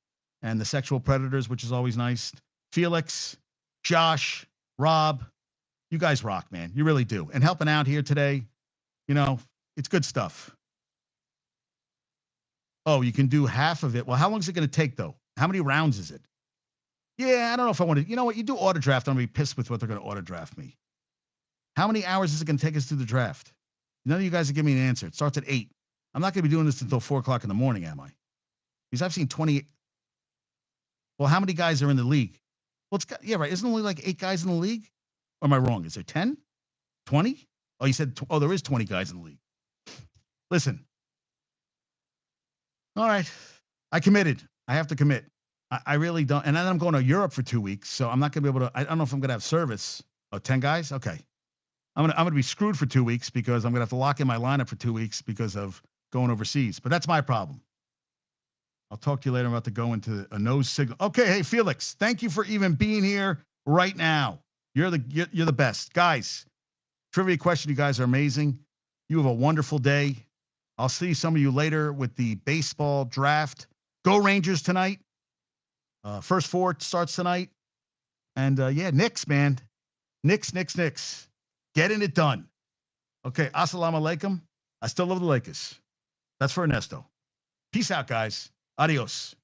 and the sexual predators, which is always nice. Felix, Josh, Rob, you guys rock, man. You really do. And helping out here today, it's good stuff. Oh, you can do half of it. Well, how long is it going to take, though? How many rounds is it? Yeah, I don't know if I want to. You know what? You do auto draft. I'm going to be pissed with what they're going to auto draft me. How many hours is it going to take us through the draft? None of you guys are giving me an answer. It starts at 8. I'm not going to be doing this until 4 o'clock in the morning, am I? Because I've seen 20. Well, how many guys are in the league? Well, yeah, right. Isn't only like 8 guys in the league? Or am I wrong? Is there 10? 20? Oh, you said, there is 20 guys in the league. Listen. All right. I committed. I have to commit. I really don't. And then I'm going to Europe for 2 weeks, so I'm not going to be able to. I don't know if I'm going to have service. Oh, 10 guys? Okay. I'm gonna be screwed for 2 weeks because I'm gonna have to lock in my lineup for 2 weeks because of going overseas. But that's my problem. I'll talk to you later. I'm about to go into a nose signal. Okay, hey Felix, thank you for even being here right now. You're the best, guys. Trivia question. You guys are amazing. You have a wonderful day. I'll see some of you later with the baseball draft. Go Rangers tonight. First 4 starts tonight. And yeah, Knicks, man. Knicks. Getting it done. Okay, assalamu alaikum. I still love the Lakers. That's for Ernesto. Peace out, guys. Adios.